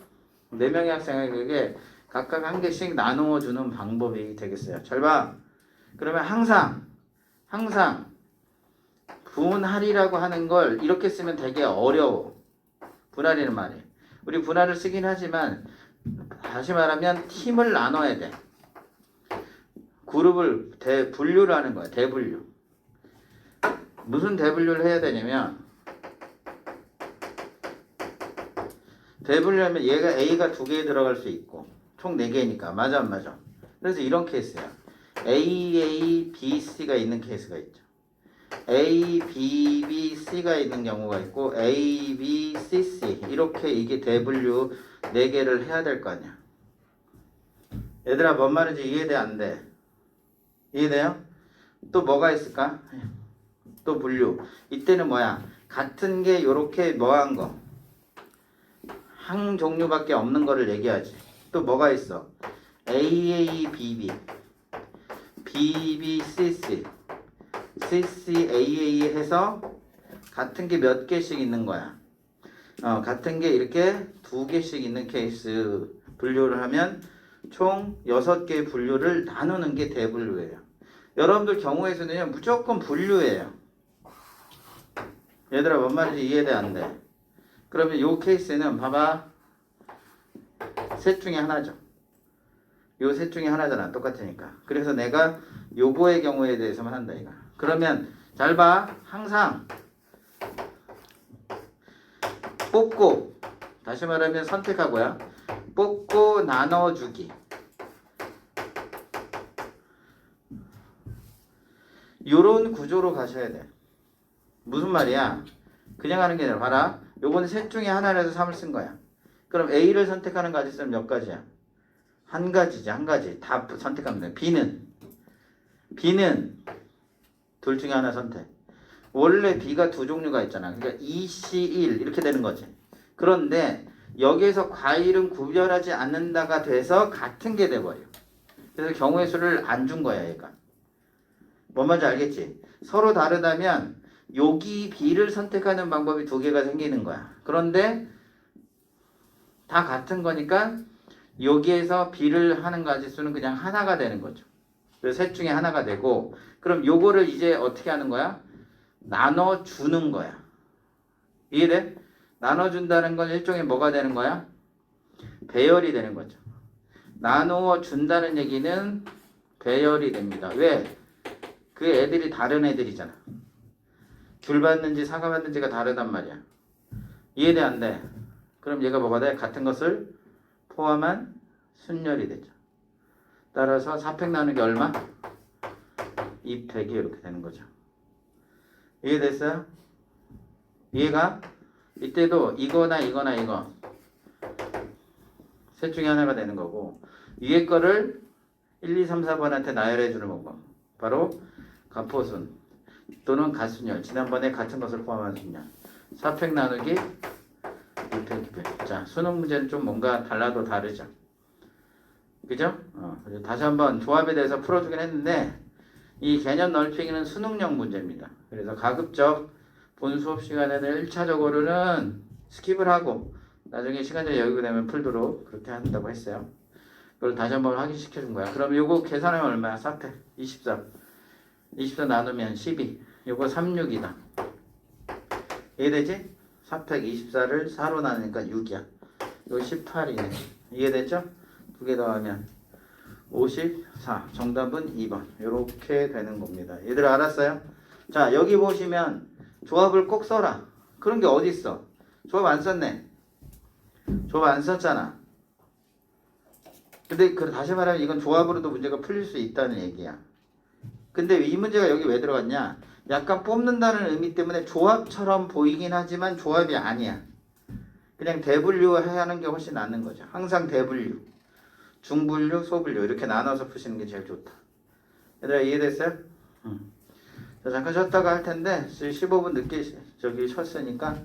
S1: 4명의 학생에게 각각 1개씩 나누어 주는 방법이 되겠어요. 잘 봐. 그러면 항상 분할이라고 하는 걸 이렇게 쓰면 되게 어려워. 분할이라는 말이. 우리 분할을 쓰긴 하지만 다시 말하면 팀을 나눠야 돼. 그룹을 분류를 하는 거야. 대분류. 무슨 대분류를 해야 되냐면 대분류하면 얘가 A가 2개에 들어갈 수 있고 총 4개니까 맞아 안 맞아? 그래서 이런 케이스야. A, B, C가 있는 케이스가 있죠. A, B, B, C가 있는 경우가 있고 A, B, C, C 이렇게 이게 대분류 4개를 해야 될 거 아니야. 얘들아 뭔 말인지 이해돼 안 돼? 이해돼요? 또 뭐가 있을까? 또 분류. 이때는 뭐야? 같은 게 요렇게 뭐한 거. 한 종류밖에 없는 거를 얘기하지. 또 뭐가 있어? AA, BB, BB, CC, CC, AA 해서 같은 게 몇 개씩 있는 거야. 같은 게 이렇게 2개씩 있는 케이스 분류를 하면 총 6개의 분류를 나누는 게 대분류예요. 여러분들 경우의 수는요 무조건 분류예요. 얘들아 뭔 말인지 이해돼 안 돼? 그러면 요 케이스는 봐봐. 셋 중에 하나죠. 요 셋 중에 하나잖아. 똑같으니까. 그래서 내가 요거의 경우에 대해서만 한다 이거. 그러면 잘 봐. 항상 뽑고 다시 말하면 선택하고요. 뽑고 나눠주기. 요런 구조로 가셔야 돼. 무슨 말이야? 그냥 하는 게 아니라 봐라. 요거는 셋 중에 하나라서 3을 쓴 거야. 그럼 A를 선택하는 가지수는 몇 가지야? 한 가지지, 한 가지. 다 선택하면 돼. B는 둘 중에 하나 선택. 원래 B가 2종류가 있잖아. 그러니까 E, C, 1 이렇게 되는 거지. 그런데 여기에서 과일은 구별하지 않는다가 돼서 같은 게 돼버려. 그래서 경우의 수를 안 준 거야, 얘가. 뭔 말인지 알겠지? 서로 다르다면 여기 B를 선택하는 방법이 2개가 생기는 거야. 그런데 다 같은 거니까 여기에서 B를 하는 가지수는 그냥 하나가 되는 거죠. 그래서 셋 중에 하나가 되고 그럼 요거를 이제 어떻게 하는 거야? 나눠주는 거야. 이해돼? 나눠준다는 건 일종의 뭐가 되는 거야? 배열이 되는 거죠. 나누어 준다는 얘기는 배열이 됩니다. 왜? 그 애들이 다른 애들이잖아. 귤 받는지 사과 받는지가 다르단 말이야. 이해돼 안 돼? 그럼 얘가 뭐가 돼? 같은 것을 포함한 순열이 되죠. 따라서 4팩 나누기 얼마? 2팩이 이렇게 되는 거죠. 이해됐어요? 이해가? 이때도 이거나 이거나 이거 셋 중에 하나가 되는 거고 위에 거를 1, 2, 3, 4번한테 나열해 주는 방법. 바로 가포순 또는 가순열. 지난번에 같은 것을 포함한 순열. 4팩 나누기 2팩 2팩. 자, 수능 문제는 좀 뭔가 달라도 다르죠. 그죠? 다시 한번 조합에 대해서 풀어주긴 했는데 이 개념 넓히기는 수능형 문제입니다. 그래서 가급적 본 수업 시간에는 1차적으로는 스킵을 하고 나중에 시간적 여유가 되면 풀도록 그렇게 한다고 했어요. 그걸 다시 한번 확인시켜 준 거야. 그럼 요거 계산하면 얼마야? 4팩 24. 24 나누면 12. 요거 36이다. 이해되지? 4팩 24를 4로 나누니까 6이야. 요거 18이네. 이해됐죠? 2개 더하면 54. 정답은 2번. 이렇게 되는 겁니다. 얘들 알았어요? 자, 여기 보시면 조합을 꼭 써라. 그런 게 어디 있어? 조합 안 썼네. 조합 안 썼잖아. 근데 다시 말하면 이건 조합으로도 문제가 풀릴 수 있다는 얘기야. 근데 이 문제가 여기 왜 들어갔냐? 약간 뽑는다는 의미 때문에 조합처럼 보이긴 하지만 조합이 아니야. 그냥 대분류 하는 게 훨씬 낫는 거죠. 항상 대분류, 중분류, 소분류 이렇게 나눠서 푸시는 게 제일 좋다. 얘들아 이해됐어요? 자, 잠깐 쉬었다가 할 텐데 15분 늦게 쉬었으니까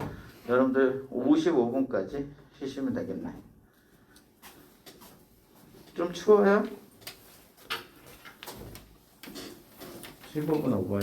S1: 여러분들 55분까지 쉬시면 되겠네. 좀 추워요? 15분 오버요.